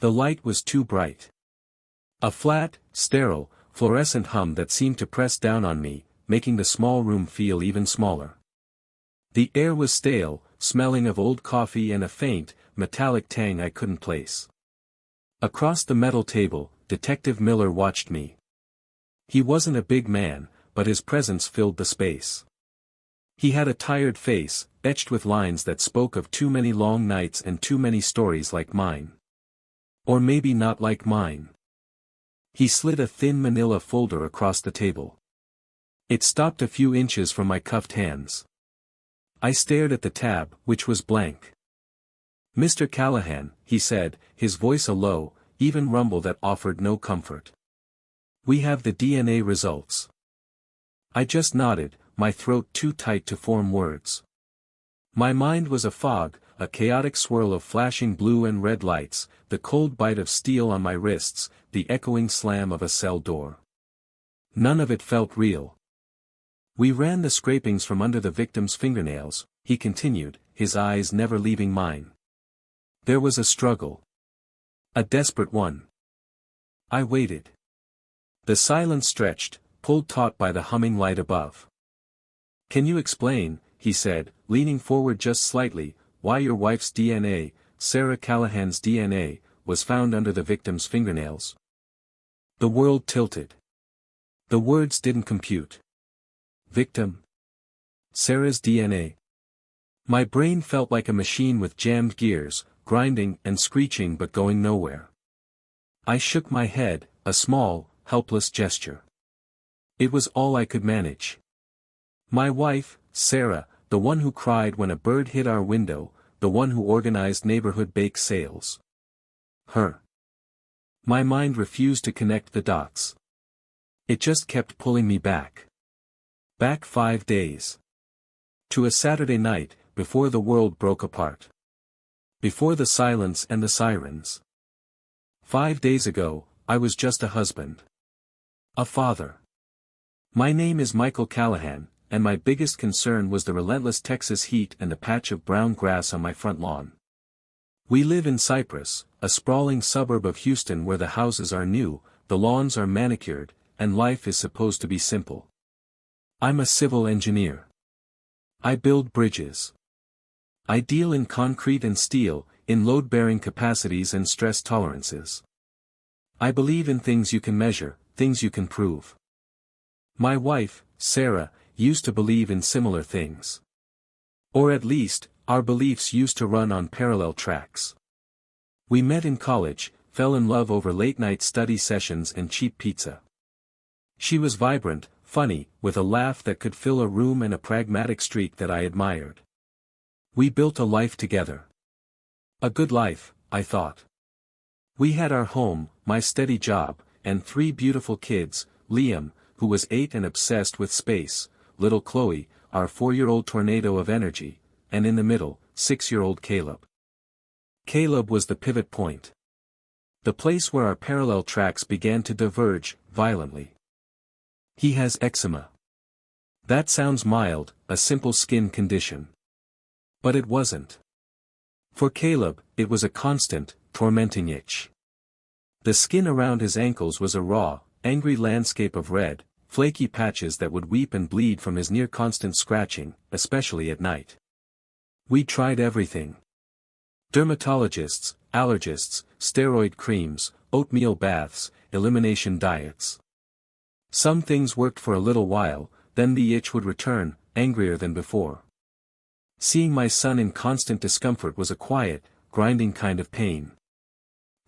The light was too bright. A flat, sterile, fluorescent hum that seemed to press down on me, making the small room feel even smaller. The air was stale, smelling of old coffee and a faint, metallic tang I couldn't place. Across the metal table, Detective Miller watched me. He wasn't a big man, but his presence filled the space. He had a tired face, etched with lines that spoke of too many long nights and too many stories like mine. Or maybe not like mine. He slid a thin manila folder across the table. It stopped a few inches from my cuffed hands. I stared at the tab, which was blank. "Mr. Callahan," he said, his voice a low, even rumble that offered no comfort. "We have the DNA results." I just nodded, my throat too tight to form words. My mind was a fog, a chaotic swirl of flashing blue and red lights, the cold bite of steel on my wrists, the echoing slam of a cell door. None of it felt real. "We ran the scrapings from under the victim's fingernails," he continued, his eyes never leaving mine. There was a struggle. A desperate one. I waited. The silence stretched, pulled taut by the humming light above. "Can you explain," he said, leaning forward just slightly, "why your wife's DNA, Sarah Callahan's DNA, was found under the victim's fingernails?" The world tilted. The words didn't compute. Victim? Sarah's DNA? My brain felt like a machine with jammed gears, grinding and screeching but going nowhere. I shook my head, a small, helpless gesture. It was all I could manage. My wife, Sarah, the one who cried when a bird hit our window, the one who organized neighborhood bake sales. Her. My mind refused to connect the dots. It just kept pulling me back. Back 5 days. To a Saturday night, before the world broke apart. Before the silence and the sirens. 5 days ago, I was just a husband. A father. My name is Michael Callahan, and my biggest concern was the relentless Texas heat and the patch of brown grass on my front lawn. We live in Cypress, a sprawling suburb of Houston where the houses are new, the lawns are manicured, and life is supposed to be simple. I'm a civil engineer. I build bridges. I deal in concrete and steel, in load-bearing capacities and stress tolerances. I believe in things you can measure, things you can prove. My wife, Sarah, used to believe in similar things. Or at least, our beliefs used to run on parallel tracks. We met in college, fell in love over late-night study sessions and cheap pizza. She was vibrant, funny, with a laugh that could fill a room and a pragmatic streak that I admired. We built a life together. A good life, I thought. We had our home, my steady job, and 3 beautiful kids, Liam, who was 8 and obsessed with space, little Chloe, our 4-year-old tornado of energy, and in the middle, 6-year-old Caleb. Caleb was the pivot point. The place where our parallel tracks began to diverge, violently. He has eczema. That sounds mild, a simple skin condition. But it wasn't. For Caleb, it was a constant, tormenting itch. The skin around his ankles was a raw, angry landscape of red, flaky patches that would weep and bleed from his near-constant scratching, especially at night. We tried everything. Dermatologists, allergists, steroid creams, oatmeal baths, elimination diets. Some things worked for a little while, then the itch would return, angrier than before. Seeing my son in constant discomfort was a quiet, grinding kind of pain.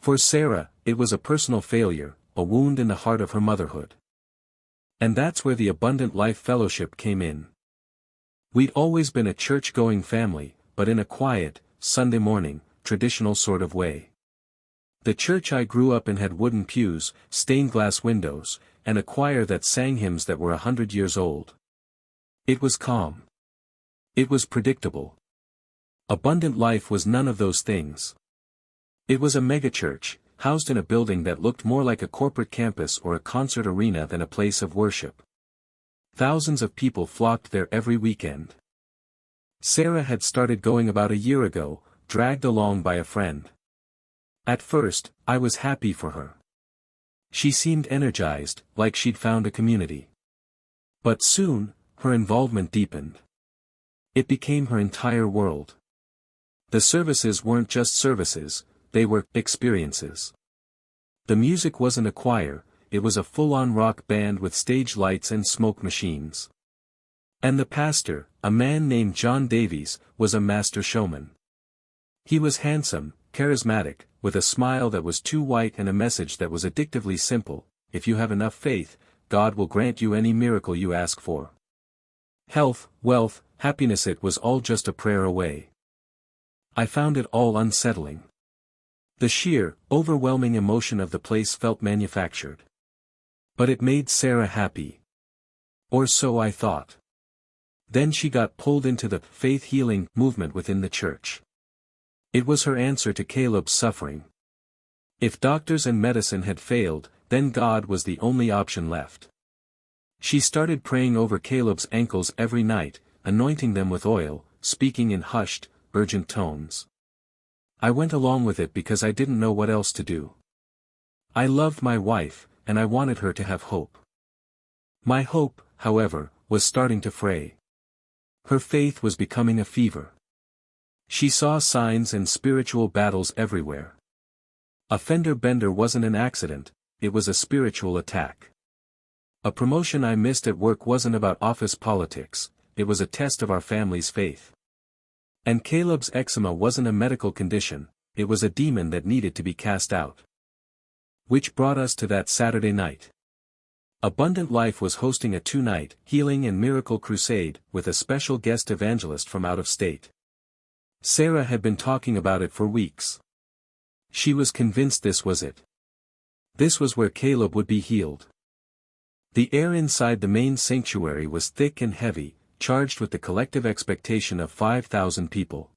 For Sarah, it was a personal failure, a wound in the heart of her motherhood. And that's where the Abundant Life Fellowship came in. We'd always been a church-going family, but in a quiet, Sunday morning, traditional sort of way. The church I grew up in had wooden pews, stained glass windows, and a choir that sang hymns that were 100 years old. It was calm. It was predictable. Abundant Life was none of those things. It was a megachurch, housed in a building that looked more like a corporate campus or a concert arena than a place of worship. Thousands of people flocked there every weekend. Sarah had started going about a year ago, dragged along by a friend. At first, I was happy for her. She seemed energized, like she'd found a community. But soon, her involvement deepened. It became her entire world. The services weren't just services, they were experiences. The music wasn't a choir, it was a full-on rock band with stage lights and smoke machines. And the pastor, a man named John Davies, was a master showman. He was handsome, charismatic, with a smile that was too white and a message that was addictively simple: if you have enough faith, God will grant you any miracle you ask for. Health, wealth, happiness, it was all just a prayer away. I found it all unsettling. The sheer, overwhelming emotion of the place felt manufactured. But it made Sarah happy. Or so I thought. Then she got pulled into the faith-healing movement within the church. It was her answer to Caleb's suffering. If doctors and medicine had failed, then God was the only option left. She started praying over Caleb's ankles every night, anointing them with oil, speaking in hushed, urgent tones. I went along with it because I didn't know what else to do. I loved my wife, and I wanted her to have hope. My hope, however, was starting to fray. Her faith was becoming a fever. She saw signs and spiritual battles everywhere. A fender bender wasn't an accident, it was a spiritual attack. A promotion I missed at work wasn't about office politics, it was a test of our family's faith. And Caleb's eczema wasn't a medical condition, it was a demon that needed to be cast out. Which brought us to that Saturday night. Abundant Life was hosting a 2-night healing and miracle crusade with a special guest evangelist from out of state. Sarah had been talking about it for weeks. She was convinced this was it. This was where Caleb would be healed. The air inside the main sanctuary was thick and heavy, charged with the collective expectation of 5,000 people.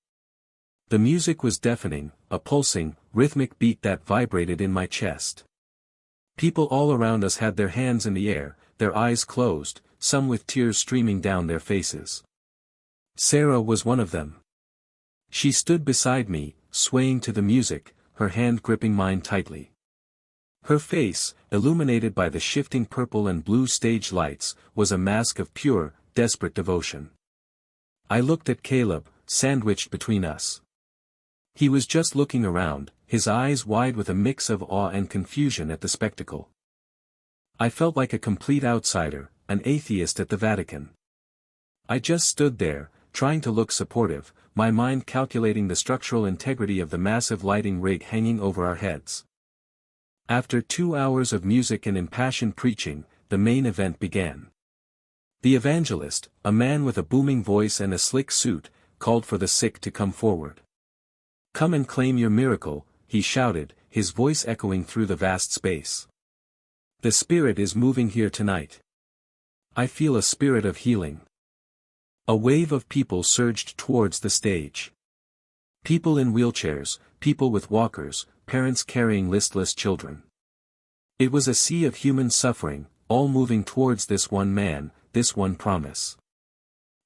The music was deafening, a pulsing, rhythmic beat that vibrated in my chest. People all around us had their hands in the air, their eyes closed, some with tears streaming down their faces. Sarah was one of them. She stood beside me, swaying to the music, her hand gripping mine tightly. Her face, illuminated by the shifting purple and blue stage lights, was a mask of pure, desperate devotion. I looked at Caleb, sandwiched between us. He was just looking around, his eyes wide with a mix of awe and confusion at the spectacle. I felt like a complete outsider, an atheist at the Vatican. I just stood there, trying to look supportive, my mind calculating the structural integrity of the massive lighting rig hanging over our heads. After 2 hours of music and impassioned preaching, the main event began. The evangelist, a man with a booming voice and a slick suit, called for the sick to come forward. "Come and claim your miracle," he shouted, his voice echoing through the vast space. "The Spirit is moving here tonight. I feel a spirit of healing." A wave of people surged towards the stage. People in wheelchairs, people with walkers, parents carrying listless children. It was a sea of human suffering, all moving towards this one man, this one promise.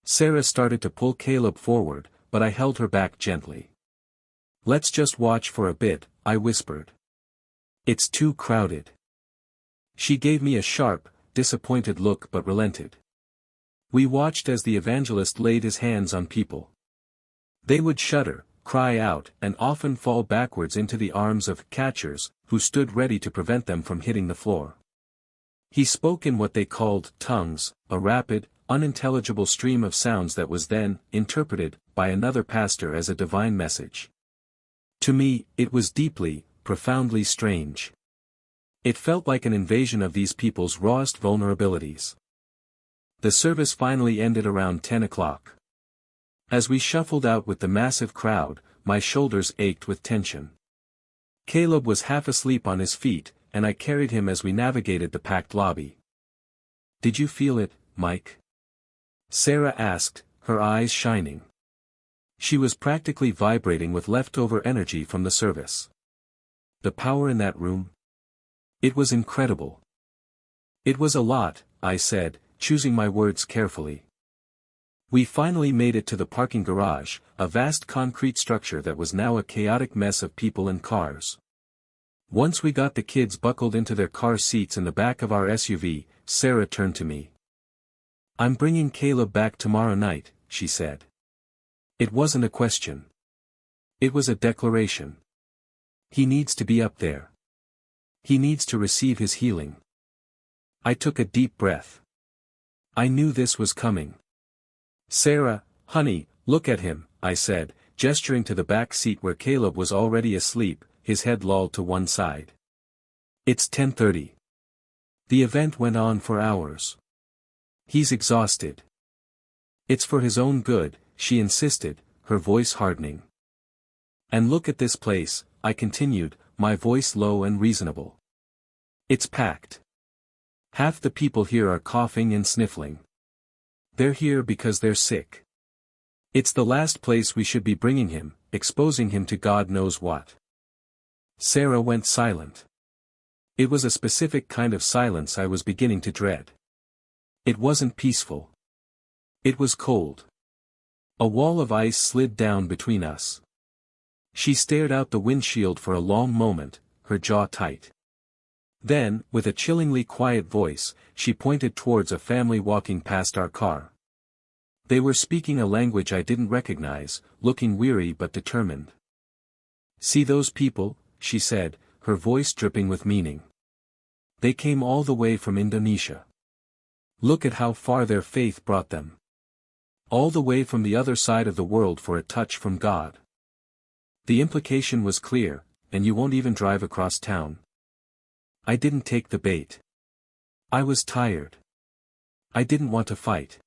Sarah started to pull Caleb forward, but I held her back gently. "Let's just watch for a bit," I whispered. "It's too crowded." She gave me a sharp, disappointed look but relented. We watched as the evangelist laid his hands on people. They would shudder, cry out, and often fall backwards into the arms of catchers, who stood ready to prevent them from hitting the floor. He spoke in what they called tongues, a rapid, unintelligible stream of sounds that was then interpreted by another pastor as a divine message. To me, it was deeply, profoundly strange. It felt like an invasion of these people's rawest vulnerabilities. The service finally ended around 10 o'clock. As we shuffled out with the massive crowd, my shoulders ached with tension. Caleb was half asleep on his feet, and I carried him as we navigated the packed lobby. "Did you feel it, Mike?" Sarah asked, her eyes shining. She was practically vibrating with leftover energy from the service. "The power in that room? It was incredible." "It was a lot," I said, choosing my words carefully. We finally made it to the parking garage, a vast concrete structure that was now a chaotic mess of people and cars. Once we got the kids buckled into their car seats in the back of our SUV, Sarah turned to me. "I'm bringing Caleb back tomorrow night," she said. It wasn't a question. It was a declaration. He needs to be up there. He needs to receive his healing. I took a deep breath. I knew this was coming. "Sarah, honey, look at him," I said, gesturing to the back seat where Caleb was already asleep, his head lolled to one side. "It's 10:30. The event went on for hours. He's exhausted. It's for his own good," she insisted, her voice hardening. "And look at this place," I continued, my voice low and reasonable. "It's packed. Half the people here are coughing and sniffling. They're here because they're sick. It's the last place we should be bringing him, exposing him to God knows what." Sarah went silent. It was a specific kind of silence I was beginning to dread. It wasn't peaceful. It was cold. A wall of ice slid down between us. She stared out the windshield for a long moment, her jaw tight. Then, with a chillingly quiet voice, she pointed towards a family walking past our car. They were speaking a language I didn't recognize, looking weary but determined. "See those people?" she said, her voice dripping with meaning. "They came all the way from Indonesia. Look at how far their faith brought them. All the way from the other side of the world for a touch from God." The implication was clear, "And you won't even drive across town." I didn't take the bait. I was tired. I didn't want to fight.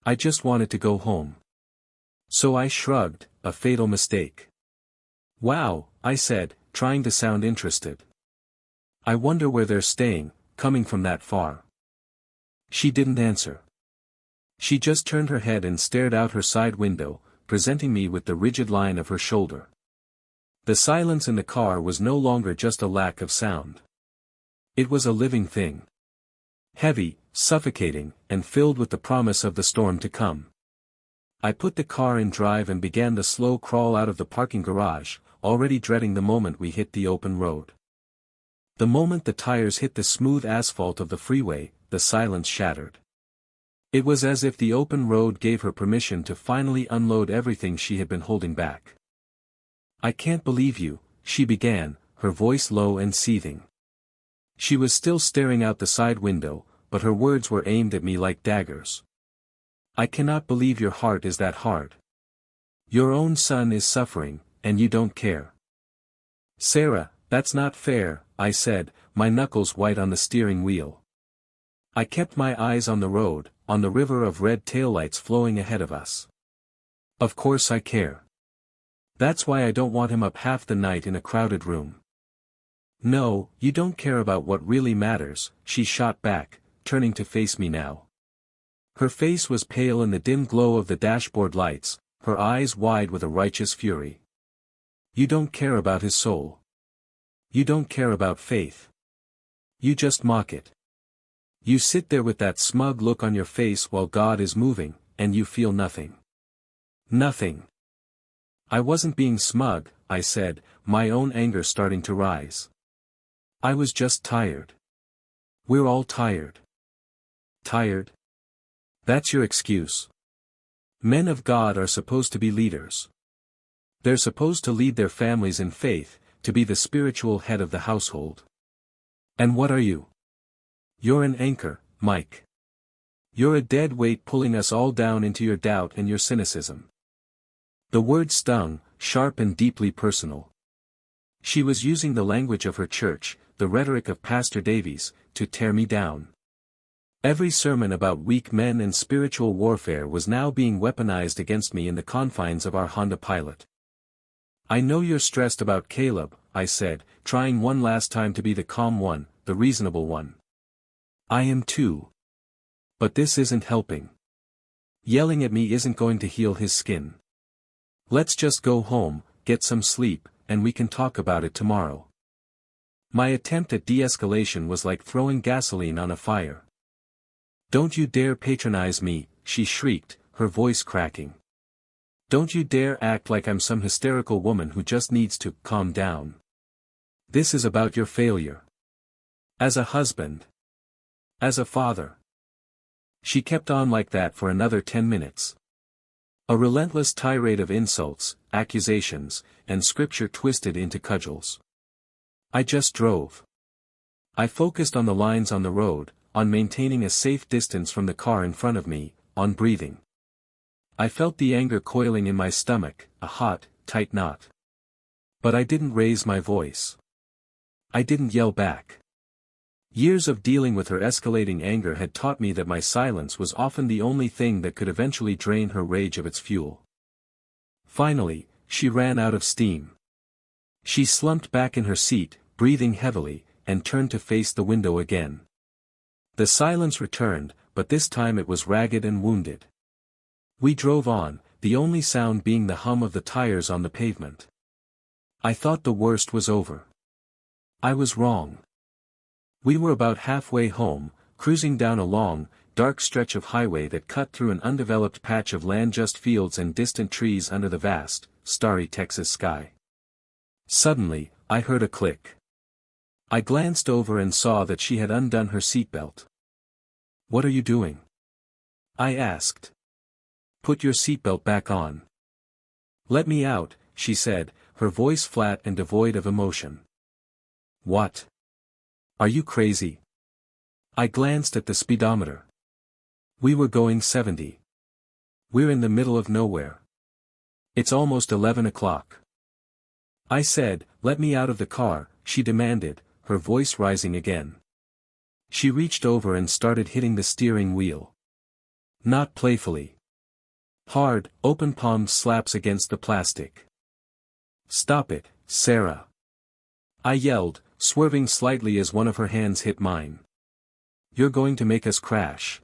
I just wanted to go home. So I shrugged, a fatal mistake. "Wow," I said, trying to sound interested. "I wonder where they're staying, coming from that far." She didn't answer. She just turned her head and stared out her side window, presenting me with the rigid line of her shoulder. The silence in the car was no longer just a lack of sound. It was a living thing. Heavy, suffocating, and filled with the promise of the storm to come. I put the car in drive and began the slow crawl out of the parking garage, already dreading the moment we hit the open road. The moment the tires hit the smooth asphalt of the freeway, the silence shattered. It was as if the open road gave her permission to finally unload everything she had been holding back. "I can't believe you," she began, her voice low and seething. She was still staring out the side window, but her words were aimed at me like daggers. "I cannot believe your heart is that hard. Your own son is suffering, and you don't care." "Sarah, that's not fair," I said, my knuckles white on the steering wheel. I kept my eyes on the road, on the river of red taillights flowing ahead of us. "Of course I care. That's why I don't want him up half the night in a crowded room." "No, you don't care about what really matters," she shot back, turning to face me now. Her face was pale in the dim glow of the dashboard lights, her eyes wide with a righteous fury. "You don't care about his soul. You don't care about faith. You just mock it. You sit there with that smug look on your face while God is moving, and you feel nothing. Nothing." "I wasn't being smug," I said, my own anger starting to rise. "I was just tired. We're all tired." "Tired? That's your excuse. Men of God are supposed to be leaders. They're supposed to lead their families in faith, to be the spiritual head of the household. And what are you? You're an anchor, Mike. You're a dead weight pulling us all down into your doubt and your cynicism." The word stung, sharp and deeply personal. She was using the language of her church, the rhetoric of Pastor Davies, to tear me down. Every sermon about weak men and spiritual warfare was now being weaponized against me in the confines of our Honda Pilot. "I know you're stressed about Caleb," I said, trying one last time to be the calm one, the reasonable one. "I am too. But this isn't helping. Yelling at me isn't going to heal his skin. Let's just go home, get some sleep, and we can talk about it tomorrow." My attempt at de-escalation was like throwing gasoline on a fire. "Don't you dare patronize me," she shrieked, her voice cracking. "Don't you dare act like I'm some hysterical woman who just needs to calm down. This is about your failure. As a husband. As a father. She kept on like that for another 10 minutes. A relentless tirade of insults, accusations, and scripture twisted into cudgels. I just drove. I focused on the lines on the road, on maintaining a safe distance from the car in front of me, on breathing. I felt the anger coiling in my stomach, a hot, tight knot. But I didn't raise my voice. I didn't yell back. Years of dealing with her escalating anger had taught me that my silence was often the only thing that could eventually drain her rage of its fuel. Finally, she ran out of steam. She slumped back in her seat, breathing heavily, and turned to face the window again. The silence returned, but this time it was ragged and wounded. We drove on, the only sound being the hum of the tires on the pavement. I thought the worst was over. I was wrong. We were about halfway home, cruising down a long, dark stretch of highway that cut through an undeveloped patch of land, just fields and distant trees under the vast, starry Texas sky. Suddenly, I heard a click. I glanced over and saw that she had undone her seatbelt. "What are you doing?" I asked. "Put your seatbelt back on." "Let me out," she said, her voice flat and devoid of emotion. "What? Are you crazy?" I glanced at the speedometer. We were going 70. We're in the middle of nowhere. It's almost 11 o'clock. I said, "Let me out of the car," she demanded, her voice rising again. She reached over and started hitting the steering wheel. Not playfully. Hard, open-palmed slaps against the plastic. "Stop it, Sarah!" I yelled, swerving slightly as one of her hands hit mine. "You're going to make us crash."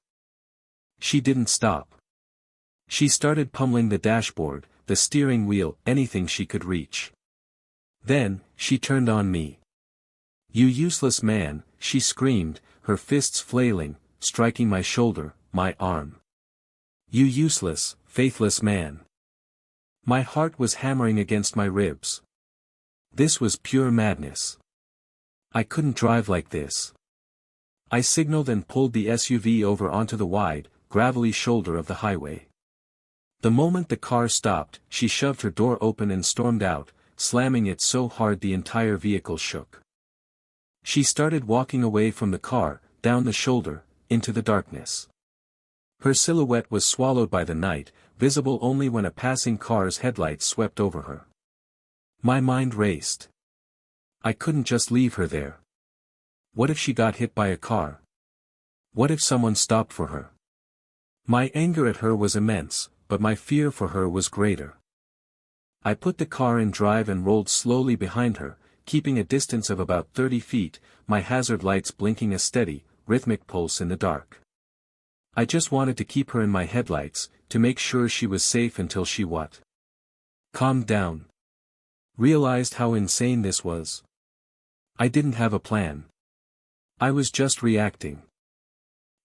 She didn't stop. She started pummeling the dashboard, the steering wheel, anything she could reach. Then, she turned on me. "You useless man," she screamed, her fists flailing, striking my shoulder, my arm. "You useless, faithless man." My heart was hammering against my ribs. This was pure madness. I couldn't drive like this. I signaled and pulled the SUV over onto the wide, gravelly shoulder of the highway. The moment the car stopped, she shoved her door open and stormed out, slamming it so hard the entire vehicle shook. She started walking away from the car, down the shoulder, into the darkness. Her silhouette was swallowed by the night, visible only when a passing car's headlights swept over her. My mind raced. I couldn't just leave her there. What if she got hit by a car? What if someone stopped for her? My anger at her was immense, but my fear for her was greater. I put the car in drive and rolled slowly behind her, keeping a distance of about 30 feet, my hazard lights blinking a steady, rhythmic pulse in the dark. I just wanted to keep her in my headlights, to make sure she was safe until she calmed down. Realized how insane this was. I didn't have a plan. I was just reacting.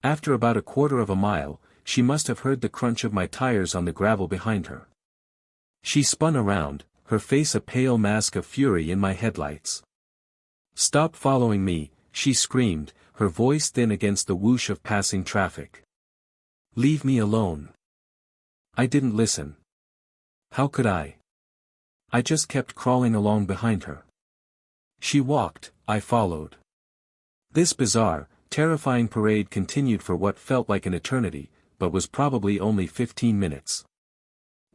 After about a quarter of a mile, she must have heard the crunch of my tires on the gravel behind her. She spun around, her face a pale mask of fury in my headlights. "Stop following me," she screamed, her voice thin against the whoosh of passing traffic. "Leave me alone." I didn't listen. How could I? I just kept crawling along behind her. She walked, I followed. This bizarre, terrifying parade continued for what felt like an eternity, but was probably only 15 minutes.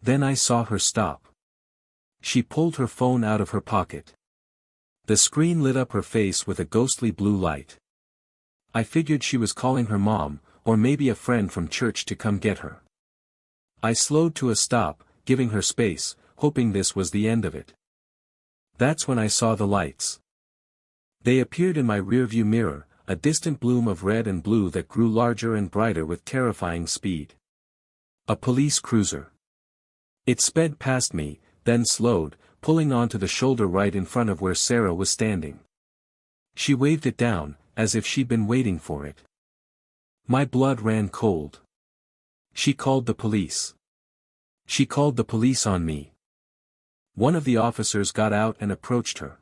Then I saw her stop. She pulled her phone out of her pocket. The screen lit up her face with a ghostly blue light. I figured she was calling her mom, or maybe a friend from church to come get her. I slowed to a stop, giving her space, hoping this was the end of it. That's when I saw the lights. They appeared in my rearview mirror, a distant bloom of red and blue that grew larger and brighter with terrifying speed. A police cruiser. It sped past me, then slowed, pulling onto the shoulder right in front of where Sarah was standing. She waved it down, as if she'd been waiting for it. My blood ran cold. She called the police. She called the police on me. One of the officers got out and approached her.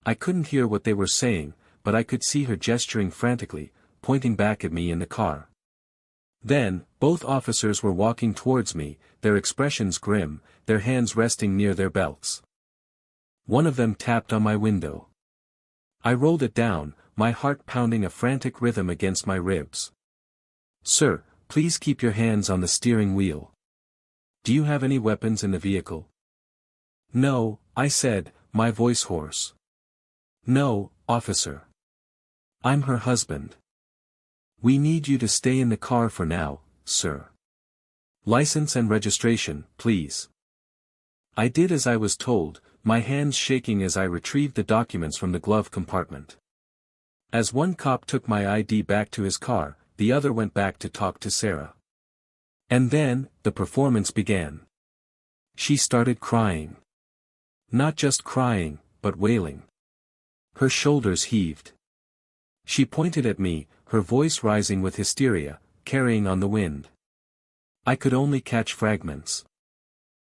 I couldn't hear what they were saying, but I could see her gesturing frantically, pointing back at me in the car. Then, both officers were walking towards me, their expressions grim, their hands resting near their belts. One of them tapped on my window. I rolled it down, my heart pounding a frantic rhythm against my ribs. "Sir, please keep your hands on the steering wheel. Do you have any weapons in the vehicle?" "No," I said, my voice hoarse. "No, officer. I'm her husband. We need you to stay in the car for now, sir. License and registration, please." I did as I was told, my hands shaking as I retrieved the documents from the glove compartment. As one cop took my ID back to his car, the other went back to talk to Sarah. And then, the performance began. She started crying. Not just crying, but wailing. Her shoulders heaved. She pointed at me, her voice rising with hysteria, carrying on the wind. I could only catch fragments.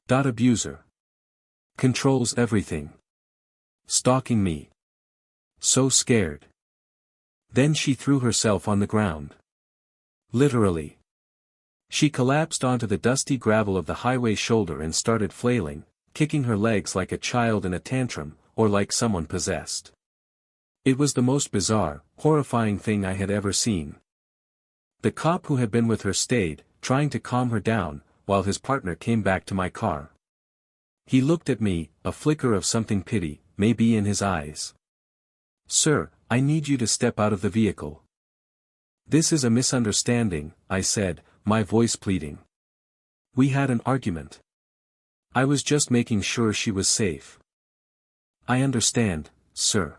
Abuser. Controls everything. Stalking me. So scared. Then she threw herself on the ground. Literally. She collapsed onto the dusty gravel of the highway shoulder and started flailing, kicking her legs like a child in a tantrum, or like someone possessed. It was the most bizarre, horrifying thing I had ever seen. The cop who had been with her stayed, trying to calm her down, while his partner came back to my car. He looked at me, a flicker of something pity, maybe in his eyes. "Sir, I need you to step out of the vehicle." "This is a misunderstanding," I said, my voice pleading. "We had an argument. I was just making sure she was safe." "I understand, sir.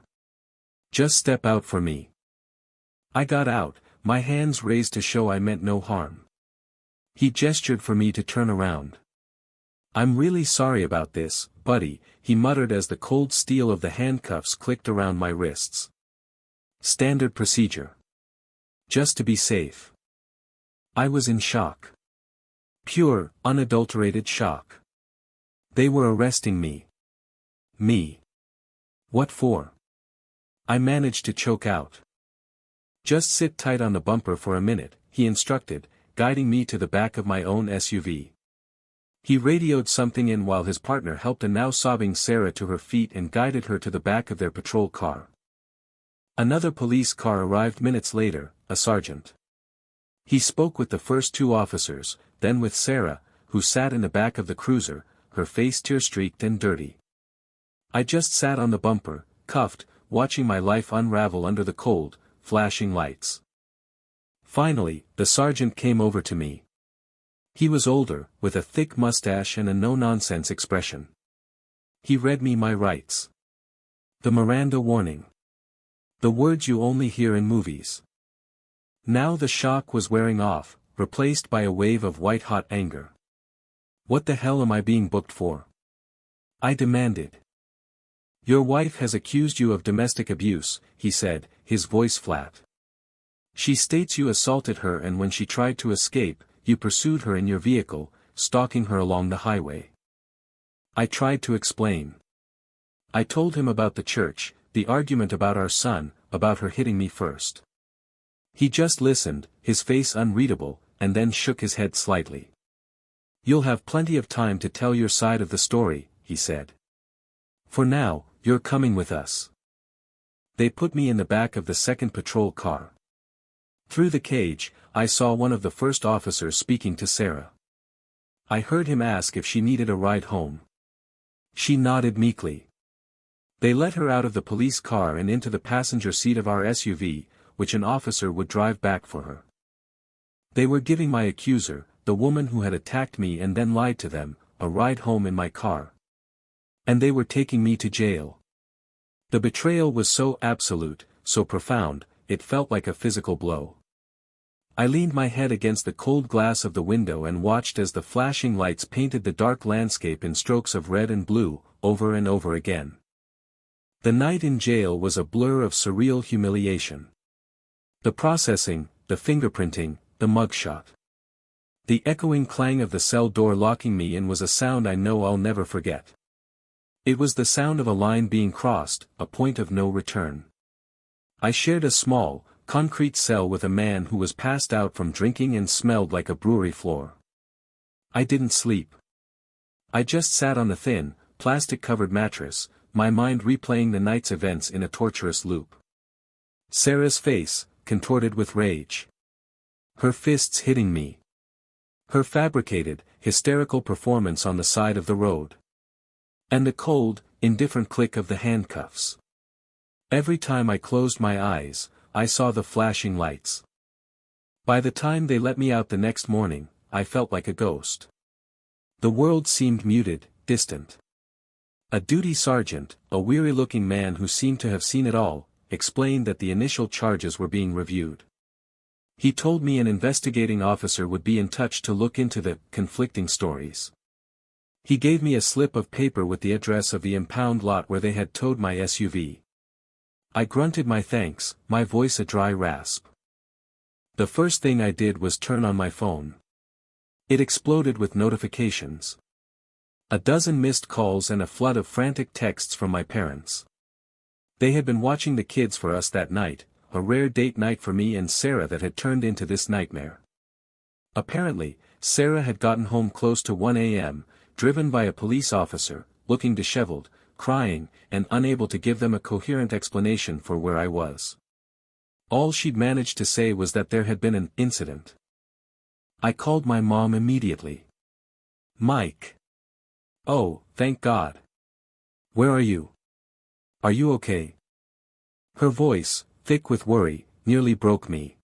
Just step out for me." I got out, my hands raised to show I meant no harm. He gestured for me to turn around. "I'm really sorry about this, buddy," he muttered as the cold steel of the handcuffs clicked around my wrists. "Standard procedure. Just to be safe." I was in shock. Pure, unadulterated shock. They were arresting me. Me. What for? I managed to choke out. "Just sit tight on the bumper for a minute," he instructed, guiding me to the back of my own SUV. He radioed something in while his partner helped a now sobbing Sarah to her feet and guided her to the back of their patrol car. Another police car arrived minutes later, a sergeant. He spoke with the first two officers, then with Sarah, who sat in the back of the cruiser, her face tear-streaked and dirty. I just sat on the bumper, cuffed, watching my life unravel under the cold, flashing lights. Finally, the sergeant came over to me. He was older, with a thick mustache and a no-nonsense expression. He read me my rights. The Miranda warning. The words you only hear in movies. Now the shock was wearing off, replaced by a wave of white-hot anger. "What the hell am I being booked for?" I demanded. "Your wife has accused you of domestic abuse," he said, his voice flat. "She states you assaulted her, and when she tried to escape, you pursued her in your vehicle, stalking her along the highway." I tried to explain. I told him about the church, the argument about our son, about her hitting me first. He just listened, his face unreadable, and then shook his head slightly. "You'll have plenty of time to tell your side of the story," he said. "For now, you're coming with us." They put me in the back of the second patrol car. Through the cage, I saw one of the first officers speaking to Sarah. I heard him ask if she needed a ride home. She nodded meekly. They let her out of the police car and into the passenger seat of our SUV, which an officer would drive back for her. They were giving my accuser, the woman who had attacked me and then lied to them, a ride home in my car. And they were taking me to jail. The betrayal was so absolute, so profound, it felt like a physical blow. I leaned my head against the cold glass of the window and watched as the flashing lights painted the dark landscape in strokes of red and blue, over and over again. The night in jail was a blur of surreal humiliation. The processing, the fingerprinting, the mugshot. The echoing clang of the cell door locking me in was a sound I know I'll never forget. It was the sound of a line being crossed, a point of no return. I shared a small, concrete cell with a man who was passed out from drinking and smelled like a brewery floor. I didn't sleep. I just sat on the thin, plastic-covered mattress, my mind replaying the night's events in a torturous loop. Sarah's face, contorted with rage. Her fists hitting me. Her fabricated, hysterical performance on the side of the road. And the cold, indifferent click of the handcuffs. Every time I closed my eyes, I saw the flashing lights. By the time they let me out the next morning, I felt like a ghost. The world seemed muted, distant. A duty sergeant, a weary-looking man who seemed to have seen it all, explained that the initial charges were being reviewed. He told me an investigating officer would be in touch to look into the conflicting stories. He gave me a slip of paper with the address of the impound lot where they had towed my SUV. I grunted my thanks, my voice a dry rasp. The first thing I did was turn on my phone. It exploded with notifications. A dozen missed calls and a flood of frantic texts from my parents. They had been watching the kids for us that night, a rare date night for me and Sarah that had turned into this nightmare. Apparently, Sarah had gotten home close to 1 a.m., driven by a police officer, looking disheveled, crying, and unable to give them a coherent explanation for where I was. All she'd managed to say was that there had been an incident. I called my mom immediately. Mike. Oh, thank God. Where are you? Are you okay? Her voice, thick with worry, nearly broke me.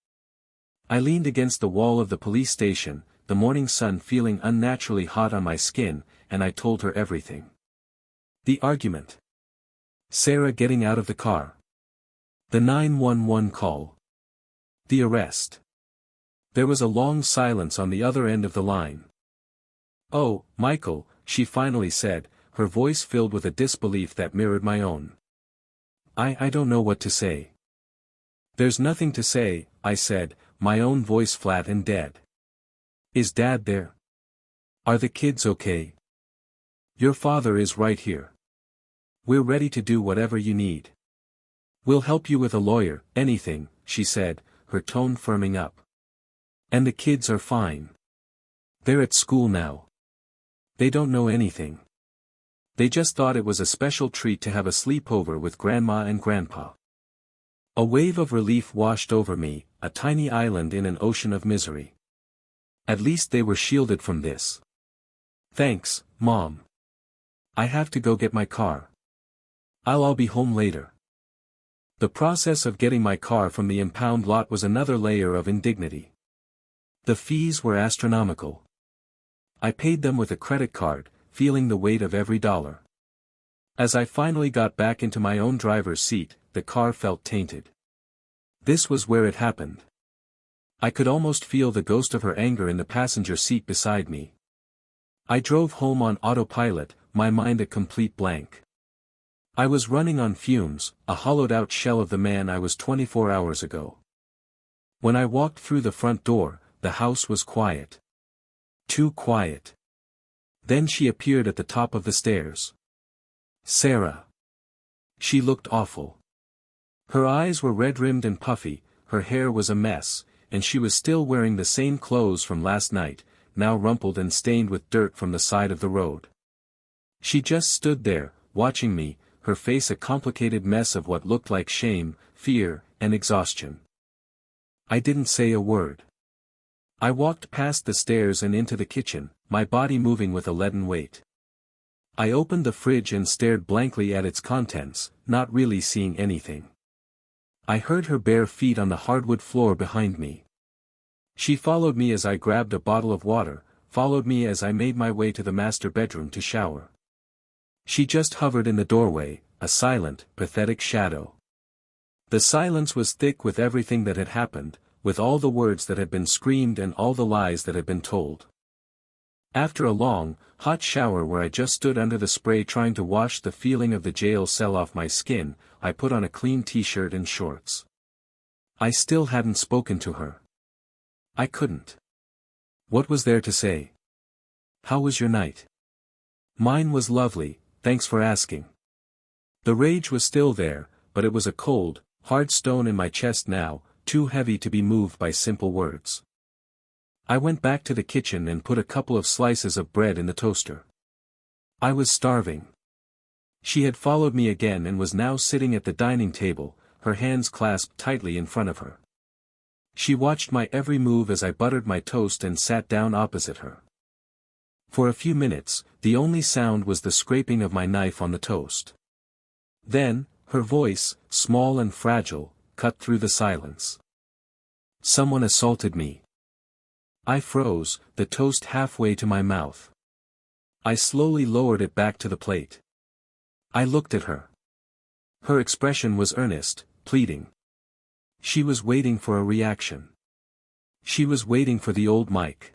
I leaned against the wall of the police station, the morning sun feeling unnaturally hot on my skin, and I told her everything. The argument. Sarah getting out of the car. The 911 call. The arrest. There was a long silence on the other end of the line. Oh, Michael, she finally said, her voice filled with a disbelief that mirrored my own. I don't know what to say. There's nothing to say, I said, my own voice flat and dead. Is Dad there? Are the kids okay? Your father is right here. We're ready to do whatever you need. We'll help you with a lawyer, anything, she said, her tone firming up. And the kids are fine. They're at school now. They don't know anything. They just thought it was a special treat to have a sleepover with Grandma and Grandpa. A wave of relief washed over me, a tiny island in an ocean of misery. At least they were shielded from this. Thanks, Mom. I have to go get my car. I'll be home later. The process of getting my car from the impound lot was another layer of indignity. The fees were astronomical. I paid them with a credit card, feeling the weight of every dollar. As I finally got back into my own driver's seat, the car felt tainted. This was where it happened. I could almost feel the ghost of her anger in the passenger seat beside me. I drove home on autopilot, my mind a complete blank. I was running on fumes, a hollowed-out shell of the man I was 24 hours ago. When I walked through the front door, the house was quiet. Too quiet. Then she appeared at the top of the stairs. Sarah. She looked awful. Her eyes were red-rimmed and puffy, her hair was a mess, and she was still wearing the same clothes from last night, now rumpled and stained with dirt from the side of the road. She just stood there, watching me, her face a complicated mess of what looked like shame, fear, and exhaustion. I didn't say a word. I walked past the stairs and into the kitchen, my body moving with a leaden weight. I opened the fridge and stared blankly at its contents, not really seeing anything. I heard her bare feet on the hardwood floor behind me. She followed me as I grabbed a bottle of water, followed me as I made my way to the master bedroom to shower. She just hovered in the doorway, a silent, pathetic shadow. The silence was thick with everything that had happened, with all the words that had been screamed and all the lies that had been told. After a long, hot shower where I just stood under the spray trying to wash the feeling of the jail cell off my skin, I put on a clean t-shirt and shorts. I still hadn't spoken to her. I couldn't. What was there to say? How was your night? Mine was lovely, thanks for asking." The rage was still there, but it was a cold, hard stone in my chest now, too heavy to be moved by simple words. I went back to the kitchen and put a couple of slices of bread in the toaster. I was starving. She had followed me again and was now sitting at the dining table, her hands clasped tightly in front of her. She watched my every move as I buttered my toast and sat down opposite her. For a few minutes, the only sound was the scraping of my knife on the toast. Then, her voice, small and fragile, cut through the silence. "Someone assaulted me." I froze, the toast halfway to my mouth. I slowly lowered it back to the plate. I looked at her. Her expression was earnest, pleading. She was waiting for a reaction. She was waiting for the old Mike.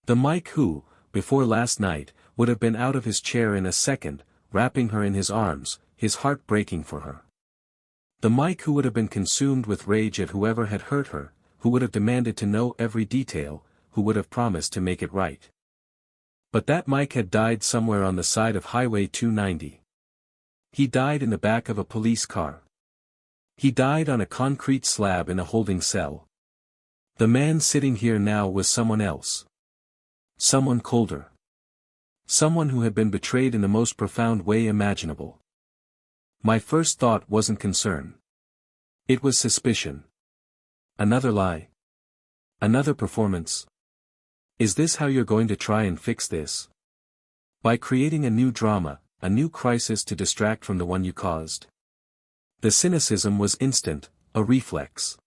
The Mike who, before last night, would have been out of his chair in a second, wrapping her in his arms, his heart breaking for her. The Mike who would have been consumed with rage at whoever had hurt her, who would have demanded to know every detail, who would have promised to make it right. But that Mike had died somewhere on the side of Highway 290. He died in the back of a police car. He died on a concrete slab in a holding cell. The man sitting here now was someone else. Someone colder. Someone who had been betrayed in the most profound way imaginable. My first thought wasn't concern. It was suspicion. Another lie? Another performance? Is this how you're going to try and fix this? By creating a new drama, a new crisis to distract from the one you caused? The cynicism was instant, a reflex.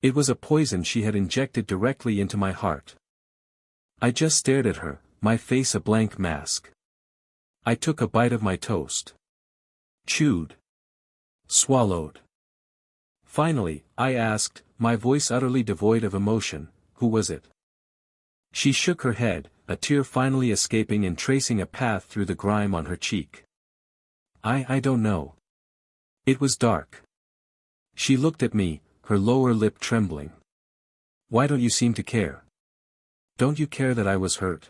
It was a poison she had injected directly into my heart. I just stared at her, my face a blank mask. I took a bite of my toast. Chewed. Swallowed. Finally, I asked, my voice utterly devoid of emotion, "Who was it?" She shook her head, a tear finally escaping and tracing a path through the grime on her cheek. I don't know. It was dark. She looked at me, her lower lip trembling. "Why don't you seem to care? Don't you care that I was hurt?"